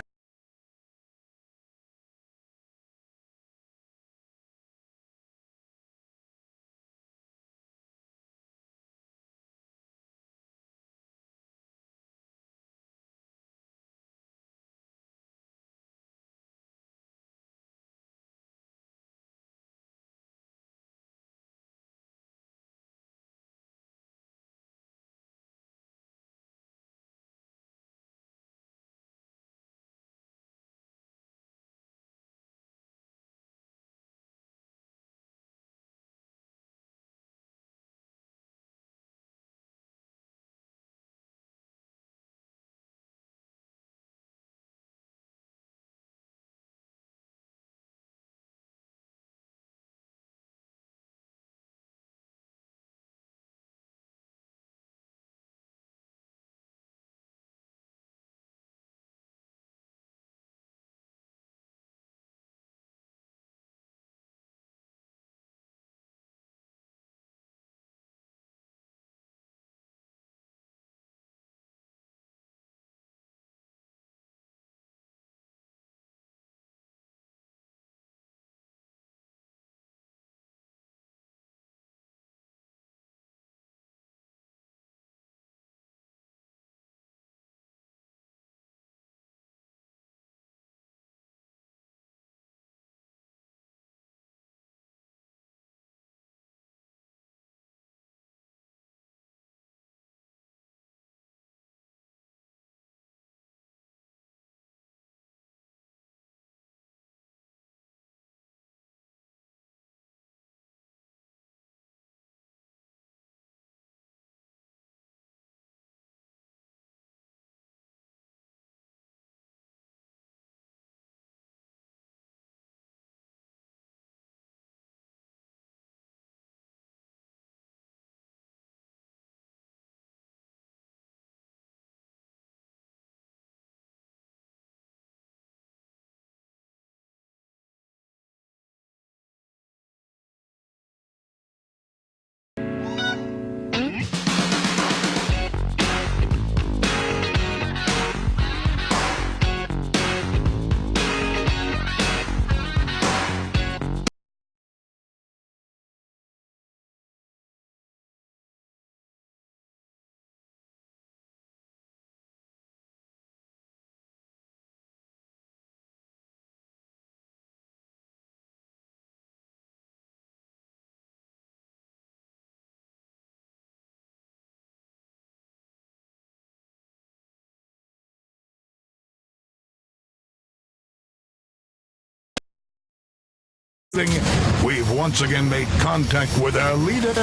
We've once again made contact with our leader,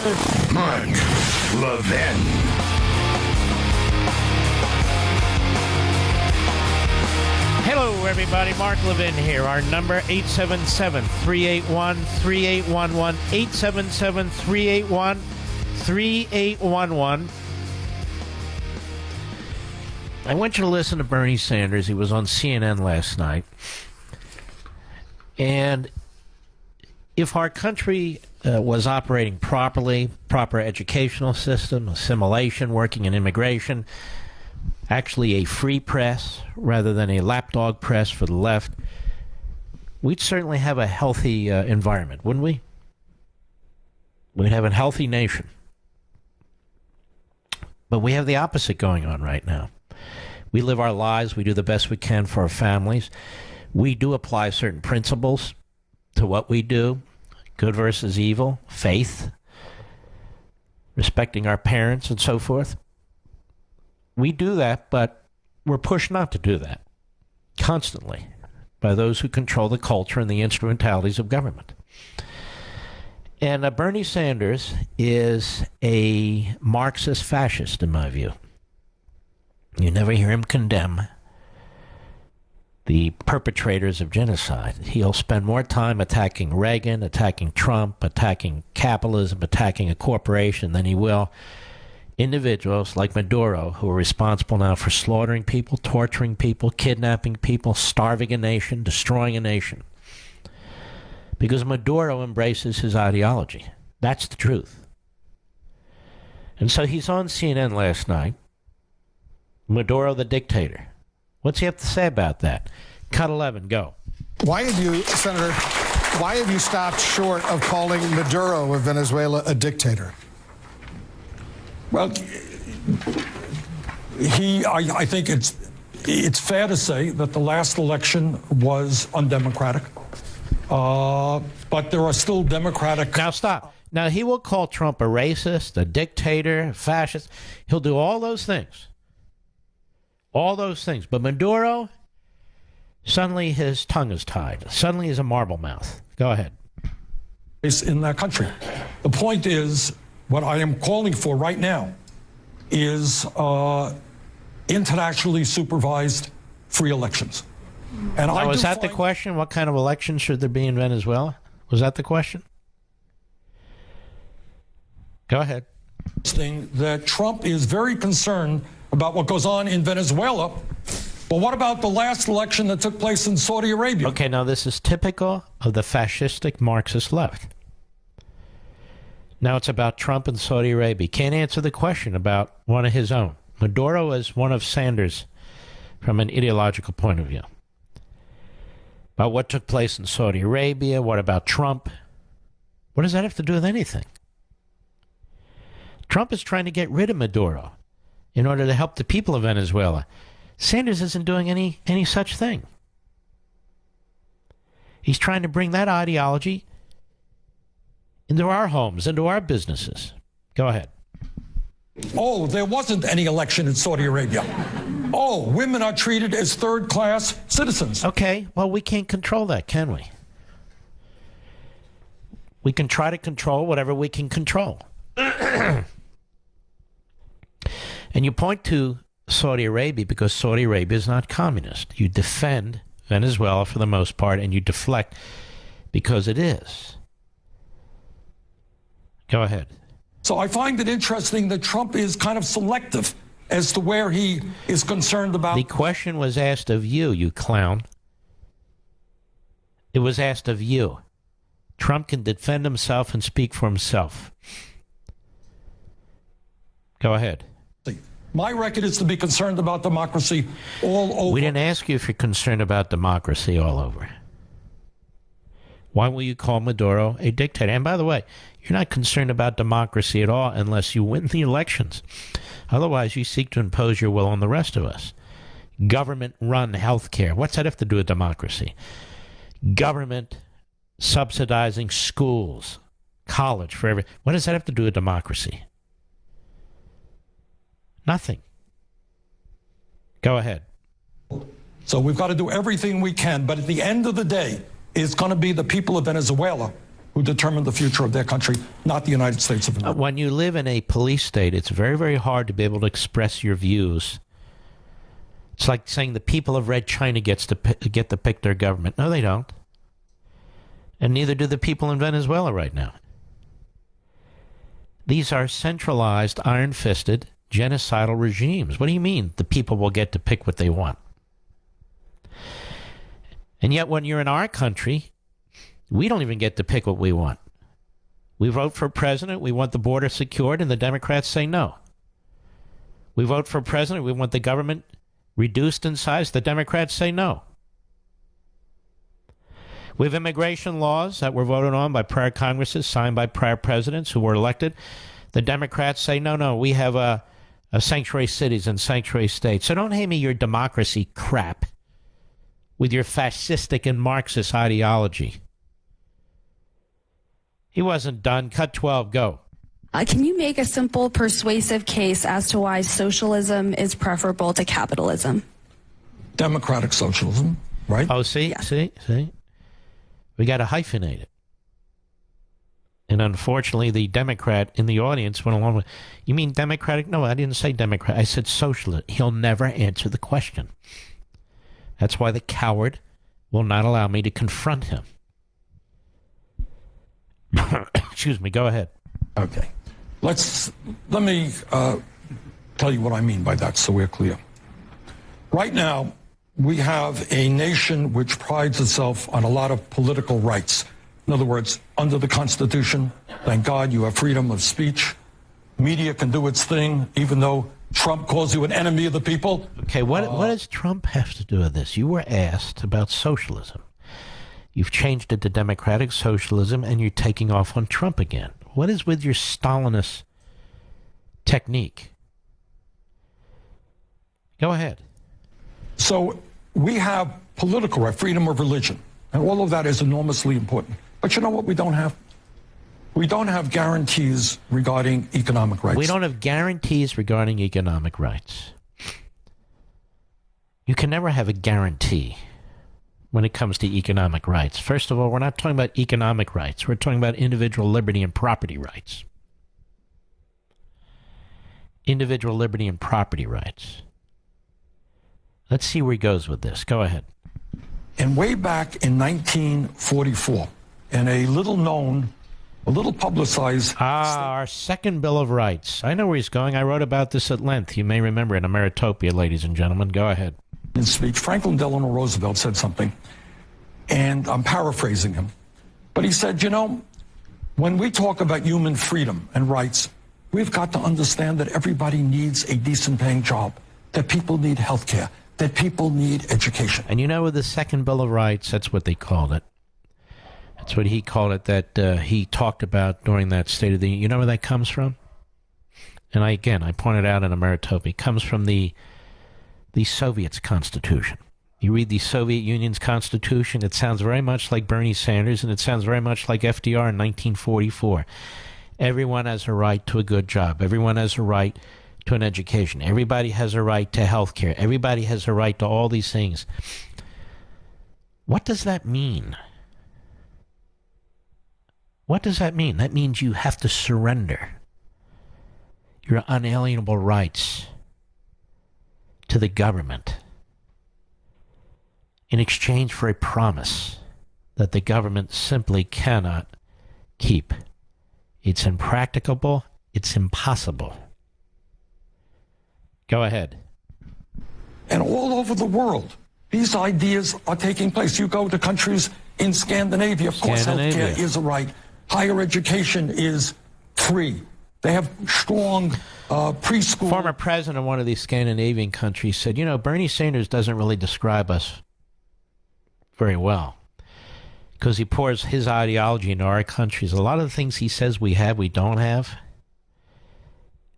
Mark Levin. Hello, everybody. Mark Levin here. Our number, 877-381-3811. 877-381-3811. I want you to listen to Bernie Sanders. He was on CNN last night. And if our country was operating properly, proper educational system, assimilation, working in immigration, actually a free press rather than a lapdog press for the left, we'd certainly have a healthy environment, wouldn't we? We'd have a healthy nation. But we have the opposite going on right now. We live our lives. We do the best we can for our families. We do apply certain principles to what we do, good versus evil, faith, respecting our parents and so forth. We do that, but we're pushed not to do that constantly by those who control the culture and the instrumentalities of government. And Bernie Sanders is a Marxist fascist, in my view. You never hear him condemn the perpetrators of genocide. He'll spend more time attacking Reagan, attacking Trump, attacking capitalism, attacking a corporation than he will individuals like Maduro, who are responsible now for slaughtering people, torturing people, kidnapping people, starving a nation, destroying a nation. Because Maduro embraces his ideology. That's the truth. And so he's on CNN last night, Maduro the dictator, What's he have to say about that? Cut 11, go. Why have you, Senator, why have you stopped short of calling Maduro of Venezuela a dictator? Well, I think it's fair to say that the last election was undemocratic, but there are still democratic... Now stop. Now he will call Trump a racist, a dictator, a fascist. He'll do all those things. All those things. But Maduro, suddenly his tongue is tied. Suddenly he's a marble mouth. Go ahead. In that country. The point is, what I am calling for right now is internationally supervised free elections. And now, was that the question? What kind of elections should there be in Venezuela? Was that the question? Go ahead. That Trump is very concerned about what goes on in Venezuela. But what about the last election that took place in Saudi Arabia? Okay, now this is typical of the fascistic Marxist left. Now it's about Trump and Saudi Arabia. Can't answer the question about one of his own. Maduro is one of Sanders from an ideological point of view. About what took place in Saudi Arabia, what about Trump? What does that have to do with anything? Trump is trying to get rid of Maduro in order to help the people of Venezuela. Sanders isn't doing any such thing. He's trying to bring that ideology into our homes, into our businesses. Go ahead. Oh, there wasn't any election in Saudi Arabia. Oh, women are treated as third-class citizens. Okay, well, we can't control that, can we? We can try to control whatever we can control. And you point to Saudi Arabia because Saudi Arabia is not communist. You defend Venezuela for the most part, and you deflect because it is. Go ahead. So I find it interesting that Trump is kind of selective as to where he is concerned about. The question was asked of you, you clown. It was asked of you. Trump can defend himself and speak for himself. Go ahead. My record is to be concerned about democracy all over. We didn't ask you if you're concerned about democracy all over. Why will you call Maduro a dictator? And by the way, you're not concerned about democracy at all unless you win the elections. Otherwise, you seek to impose your will on the rest of us. Government-run health care. What's that have to do with democracy? Government subsidizing schools, college for every. What does that have to do with democracy? Nothing. Go ahead. So we've got to do everything we can, but at the end of the day, it's going to be the people of Venezuela who determine the future of their country, not the United States of America. When you live in a police state, it's very, very hard to be able to express your views. It's like saying the people of Red China get to pick their government. No, they don't. And neither do the people in Venezuela right now. These are centralized, iron-fisted, genocidal regimes. What do you mean the people will get to pick what they want? And yet when you're in our country, we don't even get to pick what we want. We vote for president, we want the border secured, and the Democrats say no. We vote for president, we want the government reduced in size, the Democrats say no. We have immigration laws that were voted on by prior Congresses, signed by prior presidents who were elected. The Democrats say, no, we have a sanctuary cities and sanctuary states. So don't hand me your democracy crap with your fascistic and Marxist ideology. He wasn't done. Cut 12, go. Can you make a simple, persuasive case as to why socialism is preferable to capitalism? Democratic socialism, right? Oh, see? We got to hyphenate it. And unfortunately, the Democrat in the audience went along with, you mean Democratic? No, I didn't say Democrat. I said socialist. He'll never answer the question. That's why the coward will not allow me to confront him. Excuse me, go ahead. Okay. Let me tell you what I mean by that so we're clear. Right now, we have a nation which prides itself on a lot of political rights. In other words, under the Constitution, thank God you have freedom of speech. Media can do its thing, even though Trump calls you an enemy of the people. Okay, what does Trump have to do with this? You were asked about socialism. You've changed it to democratic socialism, and you're taking off on Trump again. What is with your Stalinist technique? Go ahead. So we have political right, freedom of religion, and all of that is enormously important. But you know what we don't have? We don't have guarantees regarding economic rights. We don't have guarantees regarding economic rights. You can never have a guarantee when it comes to economic rights. First of all, we're not talking about economic rights. We're talking about individual liberty and property rights. Individual liberty and property rights. Let's see where he goes with this. Go ahead. And way back in 1944, in a little known, a little publicized... our second Bill of Rights. I know where he's going. I wrote about this at length. You may remember in Ameritopia, ladies and gentlemen. Go ahead. In speech, Franklin Delano Roosevelt said something, and I'm paraphrasing him, but he said, you know, when we talk about human freedom and rights, we've got to understand that everybody needs a decent paying job, that people need health care, that people need education. And you know, with the second Bill of Rights, that's what they called it. That's what he called it, that he talked about during that State of the Union. You know where that comes from? And I pointed out in Ameritopia, it comes from the Soviets' constitution. You read the Soviet Union's constitution, it sounds very much like Bernie Sanders, and it sounds very much like FDR in 1944. Everyone has a right to a good job. Everyone has a right to an education. Everybody has a right to health care. Everybody has a right to all these things. What does that mean? What does that mean? That means you have to surrender your unalienable rights to the government in exchange for a promise that the government simply cannot keep. It's impracticable. It's impossible. Go ahead. And all over the world, these ideas are taking place. You go to countries in Scandinavia, of course, healthcare is a right. Higher education is free. They have strong preschool. Former president of one of these Scandinavian countries said, you know, Bernie Sanders doesn't really describe us very well because he pours his ideology into our countries. A lot of the things he says we have, we don't have.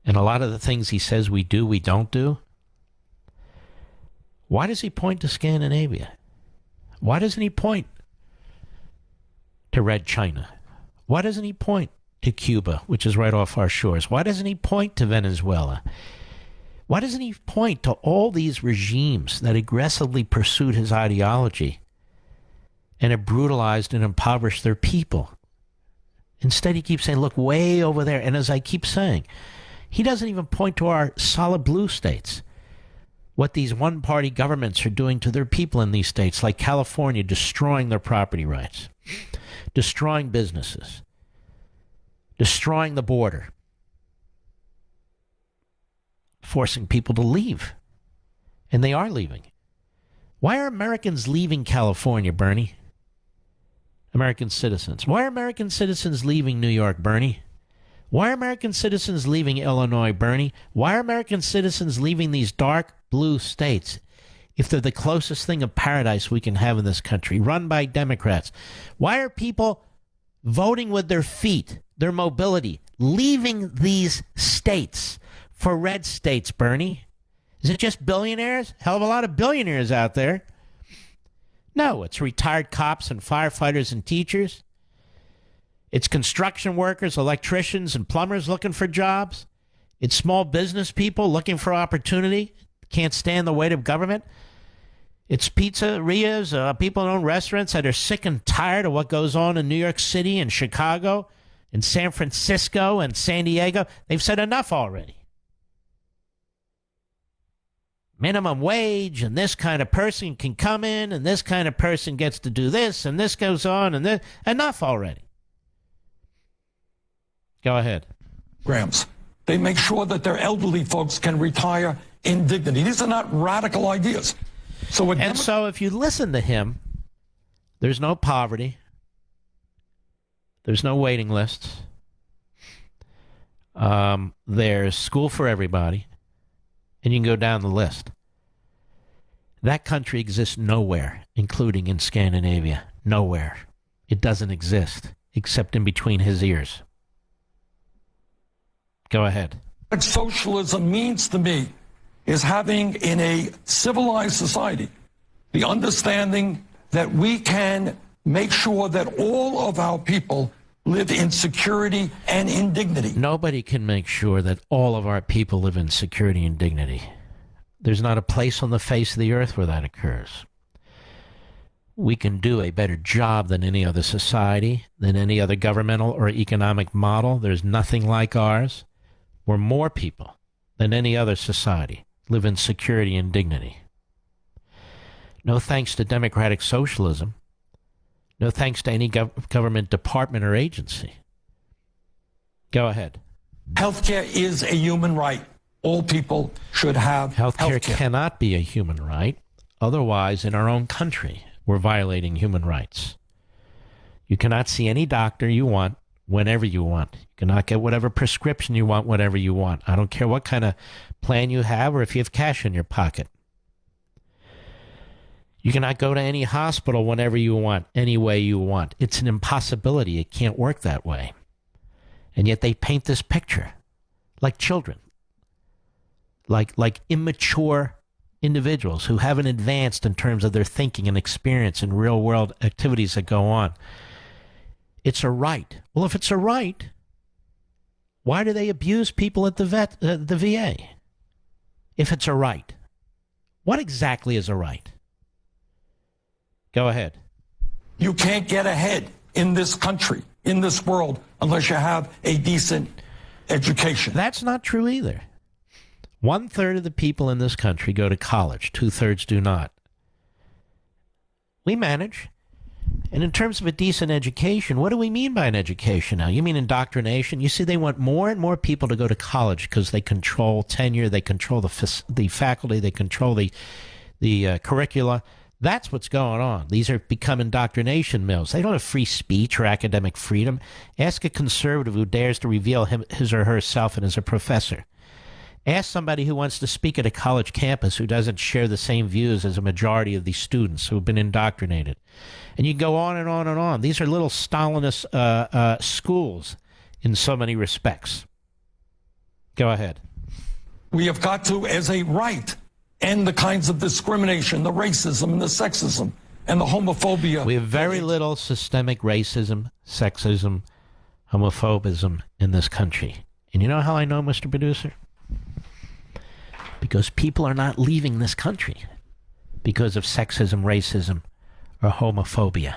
And a lot of the things he says we do, we don't do. Why does he point to Scandinavia? Why doesn't he point to Red China? Why doesn't he point to Cuba, which is right off our shores? Why doesn't he point to Venezuela? Why doesn't he point to all these regimes that aggressively pursued his ideology and have brutalized and impoverished their people? Instead, he keeps saying, look, way over there. And as I keep saying, he doesn't even point to our solid blue states, what these one-party governments are doing to their people in these states, like California, destroying their property rights, destroying businesses, destroying the border, forcing people to leave. And they are leaving. Why are Americans leaving California, Bernie? American citizens. Why are American citizens leaving New York, Bernie? Why are American citizens leaving Illinois, Bernie? Why are American citizens leaving these dark blue states if they're the closest thing of paradise we can have in this country, run by Democrats? Why are people voting with their feet, their mobility, leaving these states for red states, Bernie? Is it just billionaires? Hell of a lot of billionaires out there. No, it's retired cops and firefighters and teachers. It's construction workers, electricians, and plumbers looking for jobs. It's small business people looking for opportunity, can't stand the weight of government. It's pizzerias, people who own restaurants that are sick and tired of what goes on in New York City and Chicago and San Francisco and San Diego. They've said enough already. Minimum wage, and this kind of person can come in, and this kind of person gets to do this, and this goes on, and this. Enough already. Go ahead. Grams. They make sure that their elderly folks can retire in dignity. These are not radical ideas. So if you listen to him, there's no poverty. There's no waiting lists. There's school for everybody. And you can go down the list. That country exists nowhere, including in Scandinavia. Nowhere. It doesn't exist, except in between his ears. Go ahead. What socialism means to me is having in a civilized society the understanding that we can make sure that all of our people live in security and in dignity. Nobody can make sure that all of our people live in security and dignity. There's not a place on the face of the earth where that occurs. We can do a better job than any other society, than any other governmental or economic model. There's nothing like ours. Where more people than any other society live in security and dignity. No thanks to democratic socialism. No thanks to any government department or agency. Go ahead. Healthcare is a human right. All people should have healthcare. Healthcare cannot be a human right. Otherwise, in our own country, we're violating human rights. You cannot see any doctor you want whenever you want. You cannot get whatever prescription you want whenever you want. I don't care what kind of plan you have or if you have cash in your pocket. You cannot go to any hospital whenever you want, any way you want. It's an impossibility. It can't work that way. And yet they paint this picture like children, like immature individuals who haven't advanced in terms of their thinking and experience and real-world activities that go on. It's a right. Well, if it's a right, why do they abuse people at the VA? If it's a right, what exactly is a right? Go ahead. You can't get ahead in this country, in this world, unless you have a decent education. That's not true either. 1/3 of the people in this country go to college. 2/3 do not. We manage. And in terms of a decent education, what do we mean by an education now? You mean indoctrination? You see, they want more and more people to go to college because they control tenure, they control the faculty, they control the curricula. That's what's going on. These are become indoctrination mills. They don't have free speech or academic freedom. Ask a conservative who dares to reveal his or herself and as a professor. Ask somebody who wants to speak at a college campus who doesn't share the same views as a majority of these students who have been indoctrinated. And you go on and on and on. These are little Stalinist schools in so many respects. Go ahead. We have got to, as a right, end the kinds of discrimination, the racism and the sexism and the homophobia. We have very little systemic racism, sexism, homophobism in this country. And you know how I know, Mr. Producer? Because people are not leaving this country because of sexism, racism, or homophobia.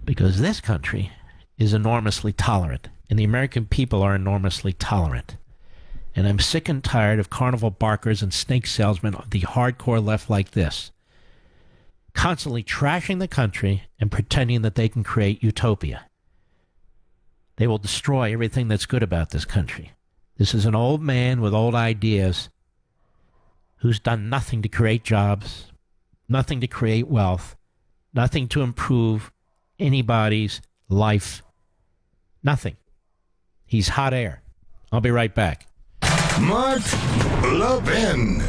Because this country is enormously tolerant, and the American people are enormously tolerant. And I'm sick and tired of carnival barkers and snake salesmen of the hardcore left like this, constantly trashing the country and pretending that they can create utopia. They will destroy everything that's good about this country. This is an old man with old ideas who's done nothing to create jobs, nothing to create wealth, nothing to improve anybody's life, nothing. He's hot air. I'll be right back. Mark Levin.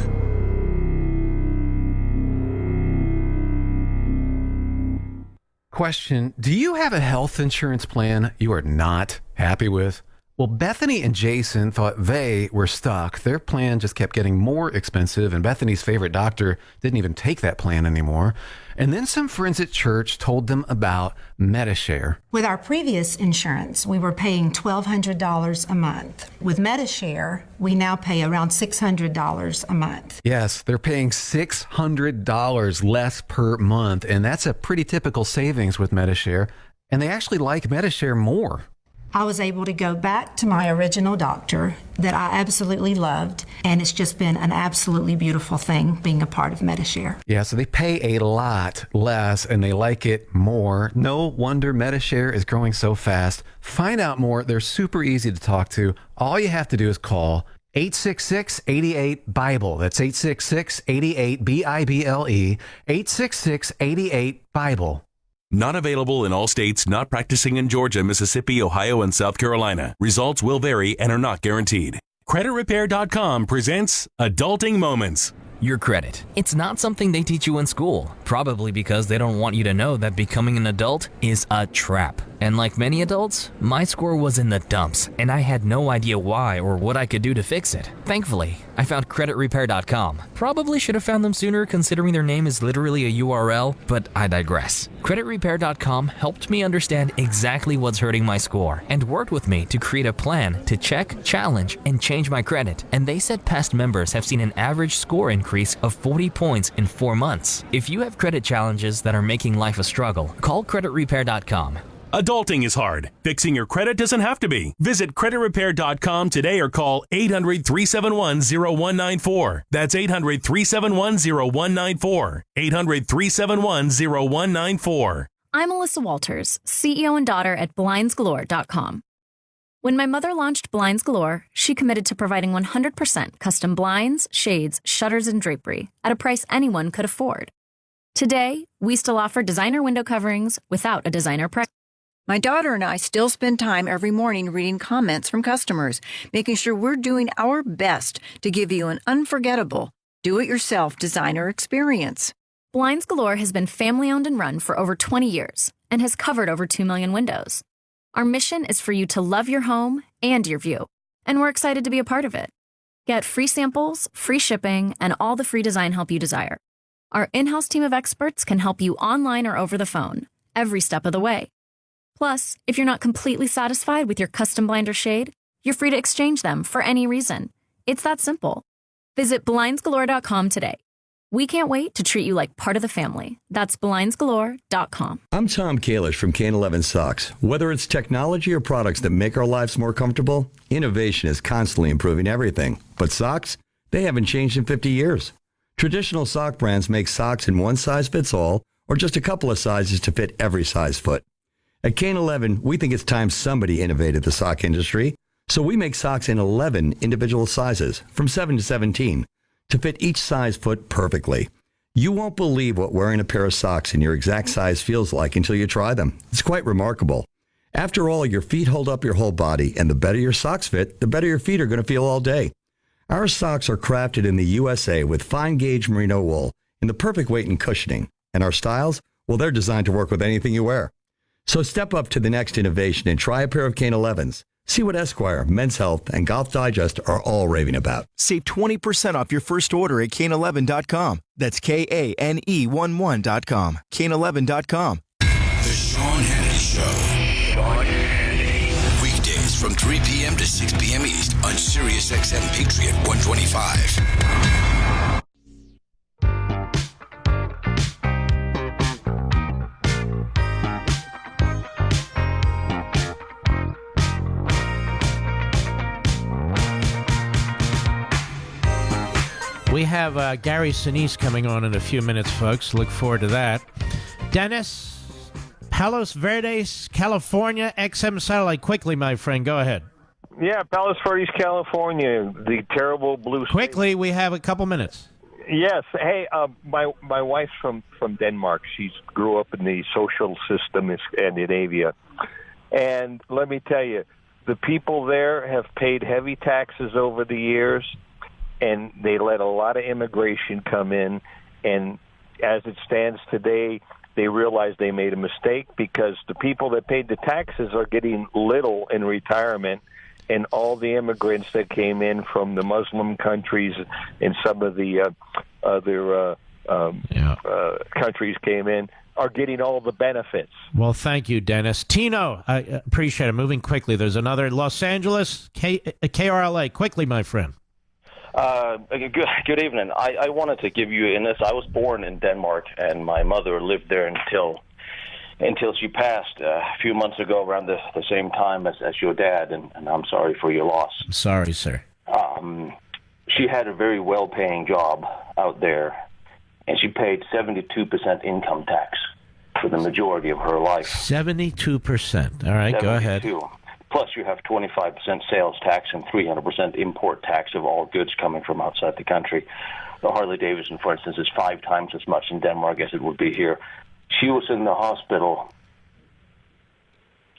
Question: do you have a health insurance plan you are not happy with? Well, Bethany and Jason thought they were stuck. Their plan just kept getting more expensive, and Bethany's favorite doctor didn't even take that plan anymore. And then some friends at church told them about MediShare. With our previous insurance, we were paying $1,200 a month. With MediShare, we now pay around $600 a month. Yes, they're paying $600 less per month, and that's a pretty typical savings with MediShare. And they actually like MediShare more. I was able to go back to my original doctor that I absolutely loved, and it's just been an absolutely beautiful thing being a part of MediShare. Yeah, so they pay a lot less and they like it more. No wonder MediShare is growing so fast. Find out more. They're super easy to talk to. All you have to do is call 866-88-BIBLE. That's 866-88-BIBLE. 866-88-BIBLE. Not available in all states, not practicing in Georgia, Mississippi, Ohio, and South Carolina. Results will vary and are not guaranteed. CreditRepair.com presents Adulting Moments. Your credit. It's not something they teach you in school, probably because they don't want you to know that becoming an adult is a trap. And like many adults, my score was in the dumps, and I had no idea why or what I could do to fix it. Thankfully, I found CreditRepair.com. Probably should have found them sooner considering their name is literally a URL, but I digress. CreditRepair.com helped me understand exactly what's hurting my score and worked with me to create a plan to check, challenge, and change my credit. And they said past members have seen an average score increase of 40 points in 4 months. If you have credit challenges that are making life a struggle, call CreditRepair.com. Adulting is hard. Fixing your credit doesn't have to be. Visit CreditRepair.com today or call 800-371-0194. That's 800-371-0194. 800-371-0194. I'm Alyssa Walters, CEO and daughter at BlindsGalore.com. When my mother launched Blinds Galore, she committed to providing 100% custom blinds, shades, shutters, and drapery at a price anyone could afford. Today, we still offer designer window coverings without a designer price. My daughter and I still spend time every morning reading comments from customers, making sure we're doing our best to give you an unforgettable, do-it-yourself designer experience. Blinds Galore has been family-owned and run for over 20 years and has covered over 2 million windows. Our mission is for you to love your home and your view, and we're excited to be a part of it. Get free samples, free shipping, and all the free design help you desire. Our in-house team of experts can help you online or over the phone, every step of the way. Plus, if you're not completely satisfied with your custom blind or shade, you're free to exchange them for any reason. It's that simple. Visit BlindsGalore.com today. We can't wait to treat you like part of the family. That's BlindsGalore.com. I'm Tom Kalish from Kane 11 Socks. Whether it's technology or products that make our lives more comfortable, innovation is constantly improving everything. But socks, they haven't changed in 50 years. Traditional sock brands make socks in one size fits all, or just a couple of sizes to fit every size foot. At Kane 11, we think it's time somebody innovated the sock industry, so we make socks in 11 individual sizes, from 7 to 17, to fit each size foot perfectly. You won't believe what wearing a pair of socks in your exact size feels like until you try them. It's quite remarkable. After all, your feet hold up your whole body, and the better your socks fit, the better your feet are going to feel all day. Our socks are crafted in the USA with fine-gauge merino wool in the perfect weight and cushioning. And our styles, well, they're designed to work with anything you wear. So step up to the next innovation and try a pair of Kane 11s. See what Esquire, Men's Health, and Golf Digest are all raving about. Save 20% off your first order at Kane11.com. That's Kane11.com. Kane11.com. The Sean Hannity Show. Sean Hannity. Weekdays from 3 p.m. to 6 p.m. East on Sirius XM Patriot 125. We have Gary Sinise coming on in a few minutes, folks. Look forward to that. Dennis, Palos Verdes, California, XM Satellite. Quickly, my friend, go ahead. Yeah, Palos Verdes, California, the terrible blue state. Quickly, we have a couple minutes. Yes. Hey, my wife's from Denmark. She grew up in the social system in Scandinavia. And let me tell you, the people there have paid heavy taxes over the years, and they let a lot of immigration come in. And as it stands today, they realize they made a mistake because the people that paid the taxes are getting little in retirement, and all the immigrants that came in from the Muslim countries and some of the other countries came in are getting all the benefits. Well, thank you, Dennis. Tino, I appreciate it. Moving quickly, there's another Los Angeles, KRLA. Quickly, my friend. Good evening. I wanted to give you in this. I was born in Denmark, and my mother lived there until she passed a few months ago, around the same time as your dad. And I'm sorry for your loss. I'm sorry, sir. She had a very well-paying job out there, and she paid 72% income tax for the majority of her life. 72%. All right, 72. Go ahead. Plus, you have 25% sales tax and 300% import tax of all goods coming from outside the country. The Harley-Davidson, for instance, is 5 times as much in Denmark as it would be here. She was in the hospital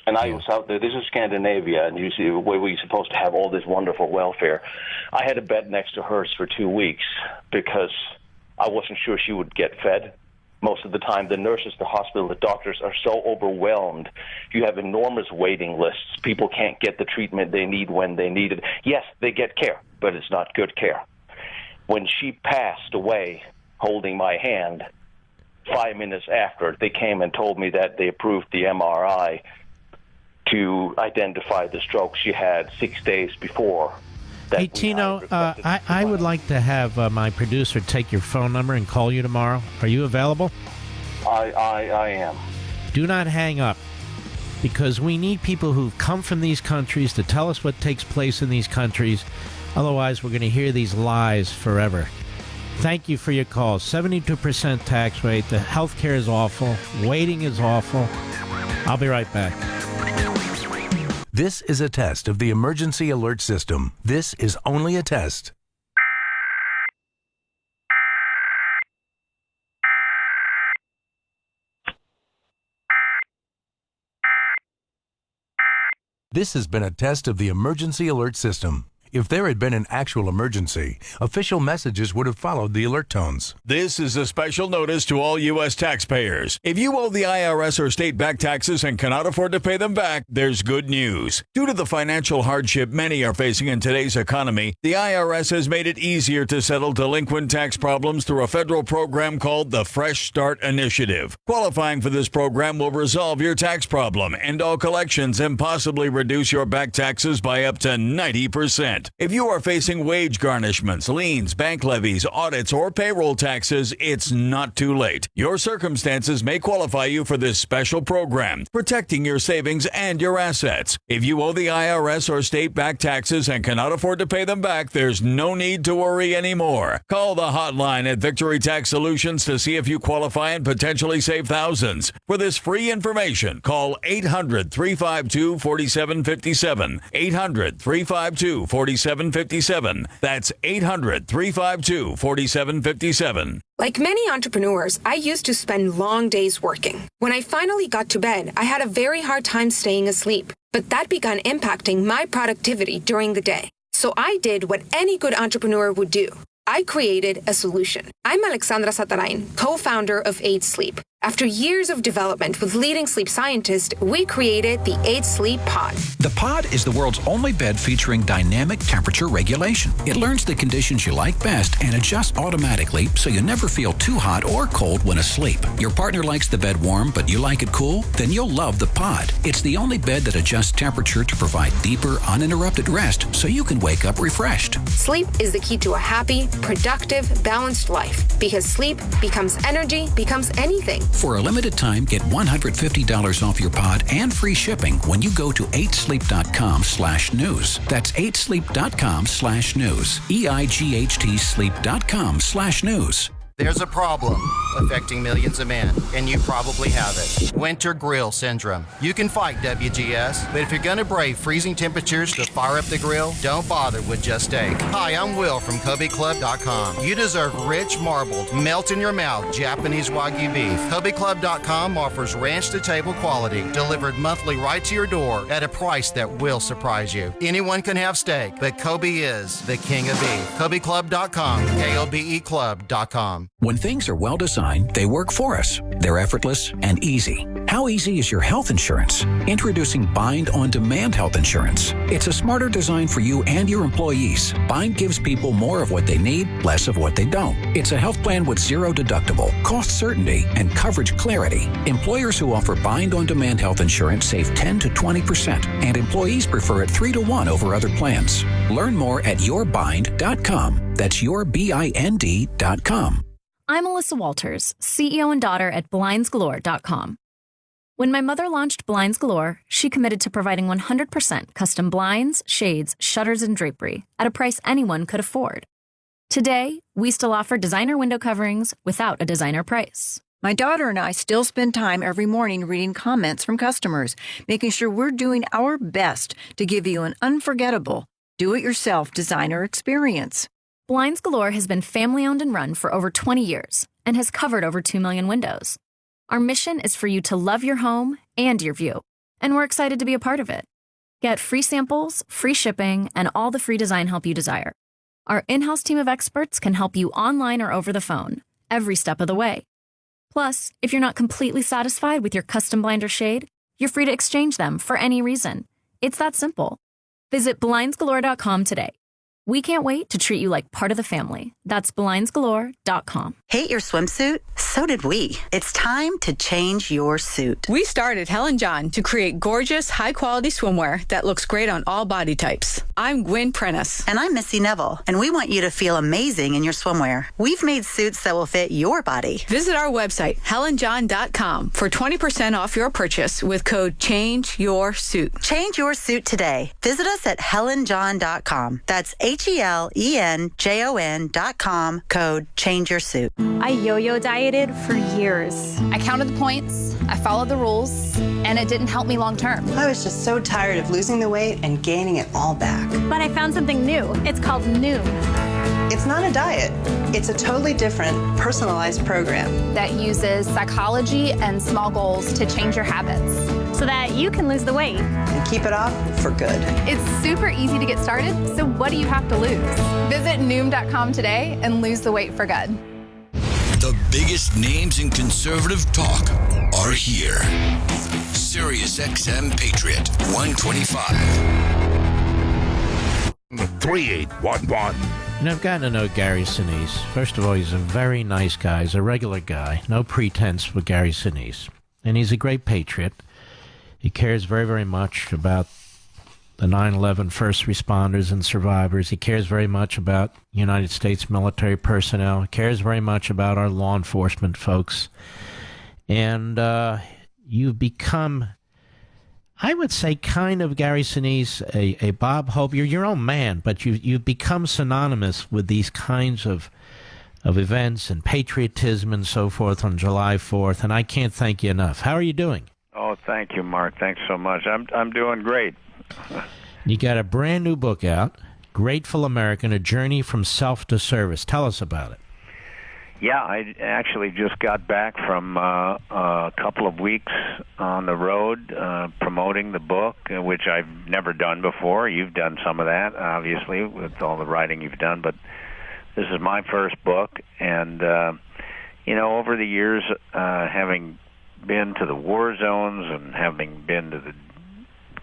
And I was out there. This is Scandinavia, and you see where we're supposed to have all this wonderful welfare. I had a bed next to hers for 2 weeks because I wasn't sure she would get fed. Most of the time, the nurses, the hospital, the doctors are so overwhelmed. You have enormous waiting lists. People can't get the treatment they need when they need it. Yes, they get care, but it's not good care. When she passed away holding my hand, 5 minutes after, they came and told me that they approved the MRI to identify the stroke she had 6 days before. Hey, Tino, I would like to have my producer take your phone number and call you tomorrow. Are you available? I am. Do not hang up, because we need people who've come from these countries to tell us what takes place in these countries. Otherwise, we're going to hear these lies forever. Thank you for your call. 72% tax rate. The health care is awful. Waiting is awful. I'll be right back. This is a test of the emergency alert system. This is only a test. This has been a test of the emergency alert system. If there had been an actual emergency, official messages would have followed the alert tones. This is a special notice to all U.S. taxpayers. If you owe the IRS or state back taxes and cannot afford to pay them back, there's good news. Due to the financial hardship many are facing in today's economy, the IRS has made it easier to settle delinquent tax problems through a federal program called the Fresh Start Initiative. Qualifying for this program will resolve your tax problem, end all collections, and possibly reduce your back taxes by up to 90%. If you are facing wage garnishments, liens, bank levies, audits, or payroll taxes, it's not too late. Your circumstances may qualify you for this special program, protecting your savings and your assets. If you owe the IRS or state back taxes and cannot afford to pay them back, there's no need to worry anymore. Call the hotline at Victory Tax Solutions to see if you qualify and potentially save thousands. For this free information, call 800-352-4757. 800-352-4757. That's 800-352-4757. Like many entrepreneurs, I used to spend long days working. When I finally got to bed, I had a very hard time staying asleep. But that began impacting my productivity during the day. So I did what any good entrepreneur would do. I created a solution. I'm Alexandra Satarain, co-founder of 8 Sleep. After years of development with leading sleep scientists, we created the 8 Sleep Pod. The Pod is the world's only bed featuring dynamic temperature regulation. It learns the conditions you like best and adjusts automatically so you never feel too hot or cold when asleep. Your partner likes the bed warm, but you like it cool? Then you'll love the Pod. It's the only bed that adjusts temperature to provide deeper, uninterrupted rest so you can wake up refreshed. Sleep is the key to a happy, productive, balanced life, because sleep becomes energy, becomes anything. For a limited time, get $150 off your Pod and free shipping when you go to 8sleep.com/news. That's 8sleep.com/news. EIGHT sleep.com/news. There's a problem affecting millions of men, and you probably have it. Winter grill syndrome. You can fight WGS, but if you're going to brave freezing temperatures to fire up the grill, don't bother with just steak. Hi, I'm Will from KobeClub.com. You deserve rich, marbled, melt-in-your-mouth Japanese Wagyu beef. KobeClub.com offers ranch-to-table quality, delivered monthly right to your door at a price that will surprise you. Anyone can have steak, but Kobe is the king of beef. KobeClub.com, KOBEClub.com. When things are well designed, they work for us. They're effortless and easy. How easy is your health insurance? Introducing Bind On Demand Health Insurance. It's a smarter design for you and your employees. Bind gives people more of what they need, less of what they don't. It's a health plan with zero deductible, cost certainty, and coverage clarity. Employers who offer Bind On Demand Health Insurance save 10 to 20%, and employees prefer it 3-to-1 over other plans. Learn more at yourbind.com. That's yourbind.com. I'm Alyssa Walters, CEO and daughter at BlindsGalore.com. When my mother launched Blinds Galore, she committed to providing 100% custom blinds, shades, shutters, and drapery at a price anyone could afford. Today, we still offer designer window coverings without a designer price. My daughter and I still spend time every morning reading comments from customers, making sure we're doing our best to give you an unforgettable, do-it-yourself designer experience. Blinds Galore has been family-owned and run for over 20 years and has covered over 2 million windows. Our mission is for you to love your home and your view and we're excited to be a part of it. Get free samples, free shipping, and all the free design help you desire. Our in-house team of experts can help you online or over the phone, every step of the way. Plus, if you're not completely satisfied with your custom blind or shade, you're free to exchange them for any reason. It's that simple. Visit blindsgalore.com today. We can't wait to treat you like part of the family. That's blindsgalore.com. Hate your swimsuit? So did we. It's time to change your suit. We started Helen John to create gorgeous, high-quality swimwear that looks great on all body types. I'm Gwen Prentice. And I'm Missy Neville, and we want you to feel amazing in your swimwear. We've made suits that will fit your body. Visit our website, helenjohn.com, for 20% off your purchase with code CHANGEYOURSUIT. Change your suit today. Visit us at helenjohn.com. That's HELENJON.com, code CHANGEYOURSUIT. I yo-yo dieted for years. I counted the points, I followed the rules, and it didn't help me long term. I was just so tired of losing the weight and gaining it all back. But I found something new. It's called Noom. It's not a diet. It's a totally different, personalized program that uses psychology and small goals to change your habits so that you can lose the weight and keep it off for good. It's super easy to get started, so what do you have to lose? Visit Noom.com today and lose the weight for good. The biggest names in conservative talk are here. Sirius XM Patriot 125. 3811. I've gotten to know Gary Sinise. First of all, he's a very nice guy. He's a regular guy. No pretense with Gary Sinise. And he's a great patriot. He cares very, very much about the 9/11 first responders and survivors. He cares very much about United States military personnel. He cares very much about our law enforcement folks. And you've become, I would say, kind of, Gary Sinise, a Bob Hope. You're your own man, but you've become synonymous with these kinds of events and patriotism and so forth on July 4th, and I can't thank you enough. How are you doing? Oh, thank you, Mark. Thanks so much. I'm doing great. You got a brand new book out, Grateful American, A Journey from Self to Service. Tell us about it. Yeah, I actually just got back from a couple of weeks on the road promoting the book, which I've never done before. You've done some of that, obviously, with all the writing you've done, but this is my first book. And, over the years, having been to the war zones and having been to the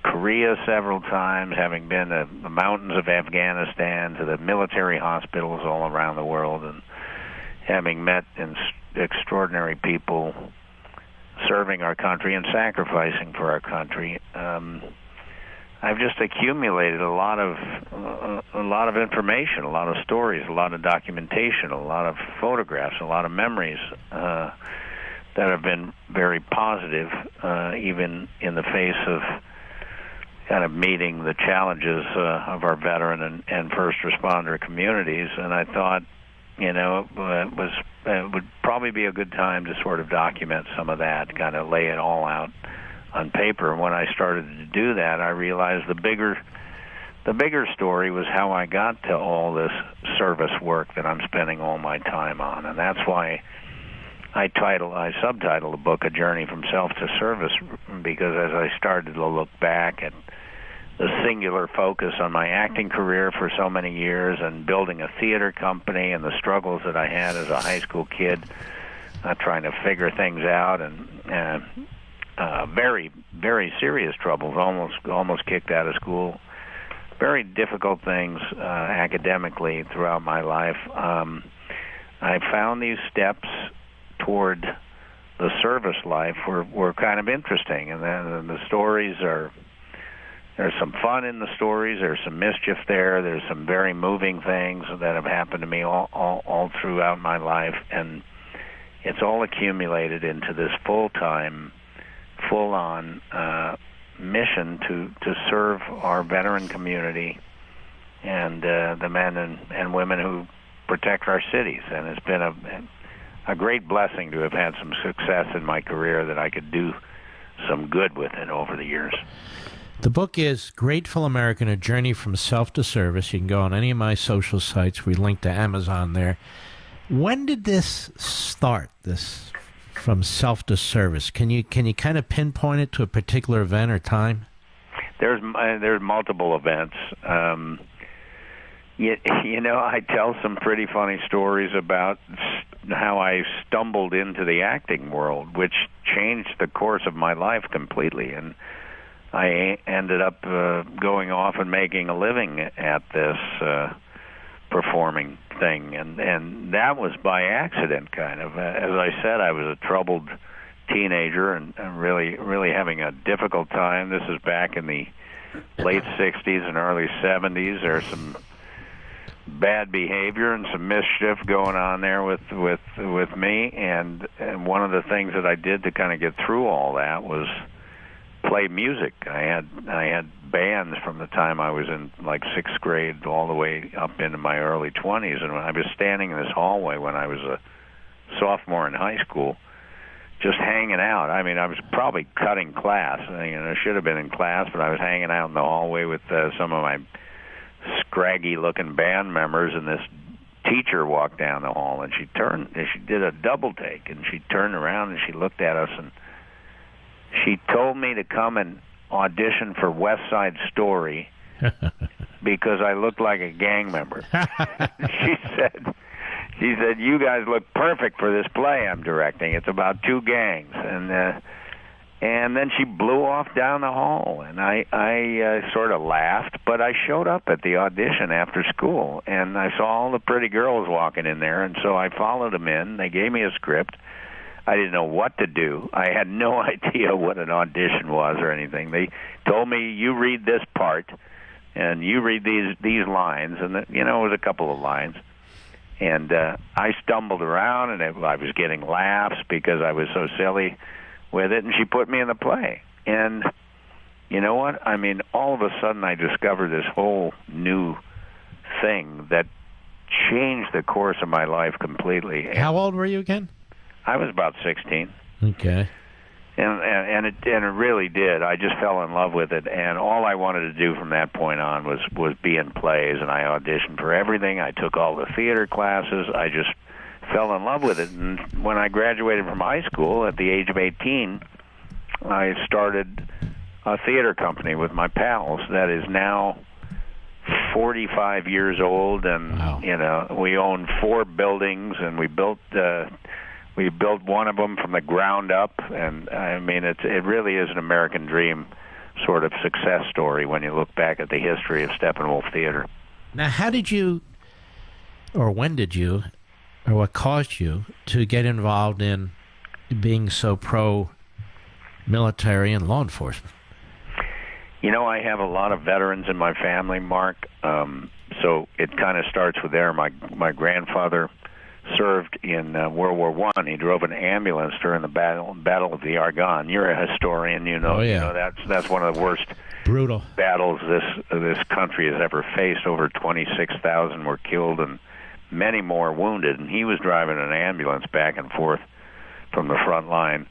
Korea several times, having been to the mountains of Afghanistan, to the military hospitals all around the world, and having met extraordinary people serving our country and sacrificing for our country, I've just accumulated a lot of information, a lot of stories, a lot of documentation, a lot of photographs, a lot of memories that have been very positive, even in the face of kind of meeting the challenges of our veteran and first responder communities. And I thought, it would probably be a good time to sort of document some of that, kind of lay it all out on paper. And when I started to do that, I realized the bigger story was how I got to all this service work that I'm spending all my time on. And that's why I subtitled the book A Journey from Self to Service, because as I started to look back at the singular focus on my acting career for so many years and building a theater company and the struggles that I had as a high school kid, trying to figure things out, and very, very serious troubles, almost kicked out of school, very difficult things academically throughout my life. I found these steps toward the service life were kind of interesting, and then the stories there's some fun in the stories, there's some mischief there's some very moving things that have happened to me all throughout my life, and it's all accumulated into this full-time, full-on mission to serve our veteran community and the men and women who protect our cities. And it's been a great blessing to have had some success in my career, that I could do some good with it over the years. The book is Grateful American, A Journey from Self to Service. You can go on any of my social sites. We link to Amazon there. When did this start, this from self to service. Can you kind of pinpoint it to a particular event or time? There's multiple events. I tell some pretty funny stories about how I stumbled into the acting world, which changed the course of my life completely. And I ended up going off and making a living at this performing thing. And that was by accident, kind of. As I said, I was a troubled teenager and really, really having a difficult time. This is back in the late 60s and early 70s. There's some bad behavior and some mischief going on there with me, and one of the things that I did to kind of get through all that was play music. I had bands from the time I was in like 6th grade all the way up into my early 20s, and I was standing in this hallway when I was a sophomore in high school, just hanging out. I mean, I was probably cutting class. I should have been in class, but I was hanging out in the hallway with some of my scraggy-looking band members, and this teacher walked down the hall, and she did a double take, and she turned around and she looked at us, and she told me to come and audition for West Side Story because I looked like a gang member. She said, "You guys look perfect for this play I'm directing. It's about two gangs." And then she blew off down the hall, and I sort of laughed, but I showed up at the audition after school, and I saw all the pretty girls walking in there, and so I followed them in. They gave me a script. I didn't know what to do. I had no idea what an audition was or anything. They told me, "You read this part, and you read these lines," and it was a couple of lines. And I stumbled around, and I was getting laughs because I was so silly with it, and she put me in the play. And you know what? I mean, all of a sudden I discovered this whole new thing that changed the course of my life completely. How old were you again? I was about 16. Okay. And it really did. I just fell in love with it, and all I wanted to do from that point on was be in plays, and I auditioned for everything. I took all the theater classes. I just fell in love with it. And when I graduated from high school at the age of 18, I started a theater company with my pals that is now 45 years old, and wow. We own 4 buildings, and we built one of them from the ground up, and I mean it really is an American dream sort of success story when you look back at the history of Steppenwolf Theater. Now, how did you, or when did you, or what caused you to get involved in being so pro-military and law enforcement? I have a lot of veterans in my family, Mark, so it kind of starts with there. My grandfather served in World War I. He drove an ambulance during the Battle of the Argonne. You're a historian, Oh, yeah. You know that's one of the worst brutal battles this country has ever faced. Over 26,000 were killed and many more wounded, and he was driving an ambulance back and forth from the front line.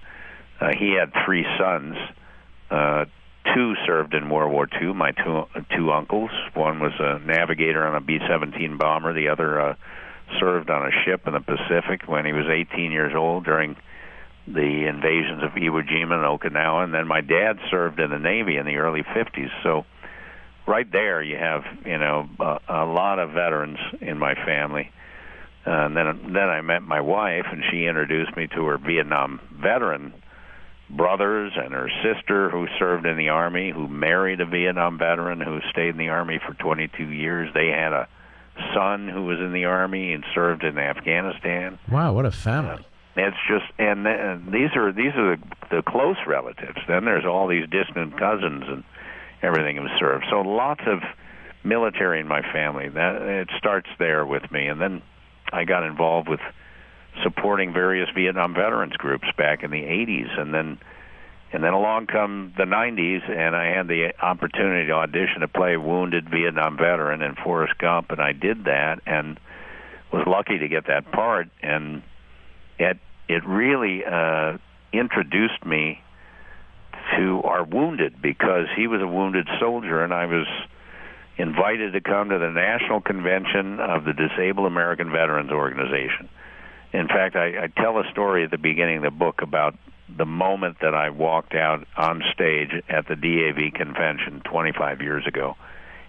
He had 3 sons. 2 served in World War II, my two uncles. One was a navigator on a B-17 bomber. The other served on a ship in the Pacific when he was 18 years old during the invasions of Iwo Jima and Okinawa. And then my dad served in the Navy in the early 50s. So right there you have, a lot of veterans in my family. And then I met my wife, and she introduced me to her Vietnam veteran brothers and her sister who served in the Army, who married a Vietnam veteran who stayed in the Army for 22 years. They had a son who was in the Army and served in Afghanistan. Wow, what a family. It's just, and these are the close relatives. Then there's all these distant cousins and everything who served. So lots of military in my family. That it starts there with me, and then I got involved with supporting various Vietnam veterans groups back in the 80s, and then along come the 90s, and I had the opportunity to audition to play a wounded Vietnam veteran in Forrest Gump, and I did that and was lucky to get that part, and it really introduced me to our wounded, because he was a wounded soldier, and I was invited to come to the National Convention of the Disabled American Veterans Organization. In fact, I tell a story at the beginning of the book about the moment that I walked out on stage at the DAV convention 25 years ago,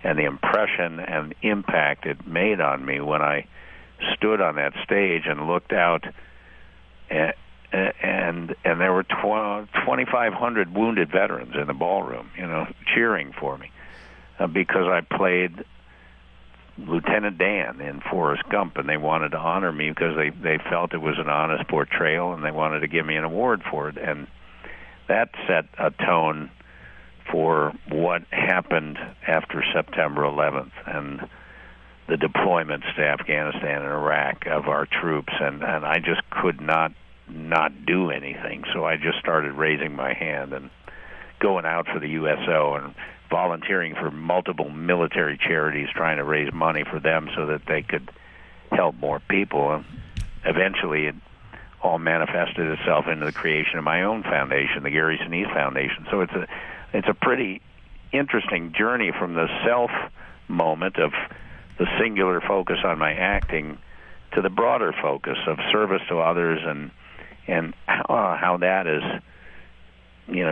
and the impression and impact it made on me when I stood on that stage and looked out, and there were 2,500 wounded veterans in the ballroom, cheering for me, because I played Lieutenant Dan in Forrest Gump, and they wanted to honor me because they felt it was an honest portrayal, and they wanted to give me an award for it. And that set a tone for what happened after September 11th and the deployments to Afghanistan and Iraq of our troops, and I just could not do anything. So I just started raising my hand and going out for the USO and volunteering for multiple military charities, trying to raise money for them so that they could help more people. And eventually it all manifested itself into the creation of my own foundation, the Gary Sinise Foundation. So it's a pretty interesting journey from the self moment of the singular focus on my acting to the broader focus of service to others, and how that has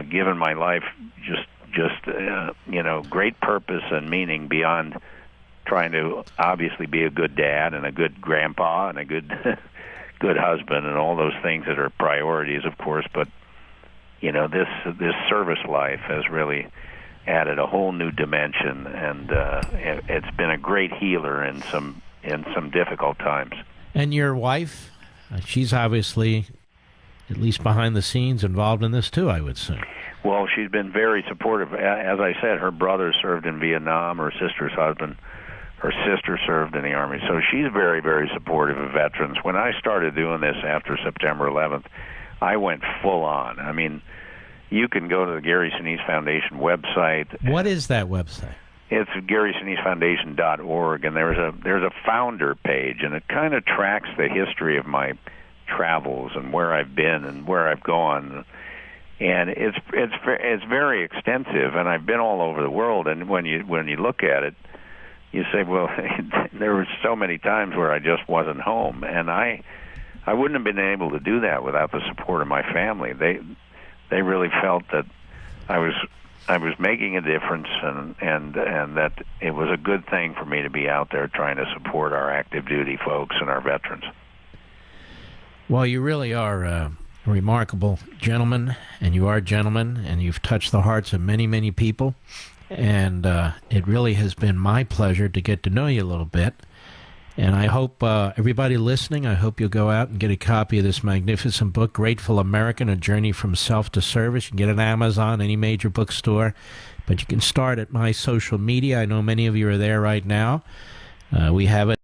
given my life just great purpose and meaning beyond trying to obviously be a good dad and a good grandpa and a good husband and all those things that are priorities, of course. But this service life has really added a whole new dimension, and it's been a great healer in some difficult times. And your wife, she's obviously, at least behind the scenes, involved in this too, I would say. Well, she's been very supportive. As I said, her brother served in Vietnam, her sister served in the Army. So she's very, very supportive of veterans. When I started doing this after September 11th, I went full on. I mean, you can go to the Gary Sinise Foundation website. What is that website? It's GarySiniseFoundation.org, and there's a founder page, and it kind of tracks the history of my travels and where I've been and where I've gone. And it's very extensive, and I've been all over the world. And when you look at it, you say, well, there were so many times where I just wasn't home, and I wouldn't have been able to do that without the support of my family. They really felt that I was making a difference, and that it was a good thing for me to be out there trying to support our active duty folks and our veterans. Well, you really are a remarkable gentleman, and you are a gentleman, and you've touched the hearts of many, many people. And it really has been my pleasure to get to know you a little bit. And I hope everybody listening, I hope you'll go out and get a copy of this magnificent book, Grateful American, A Journey from Self to Service. You can get it on Amazon, any major bookstore. But you can start at my social media. I know many of you are there right now. We have it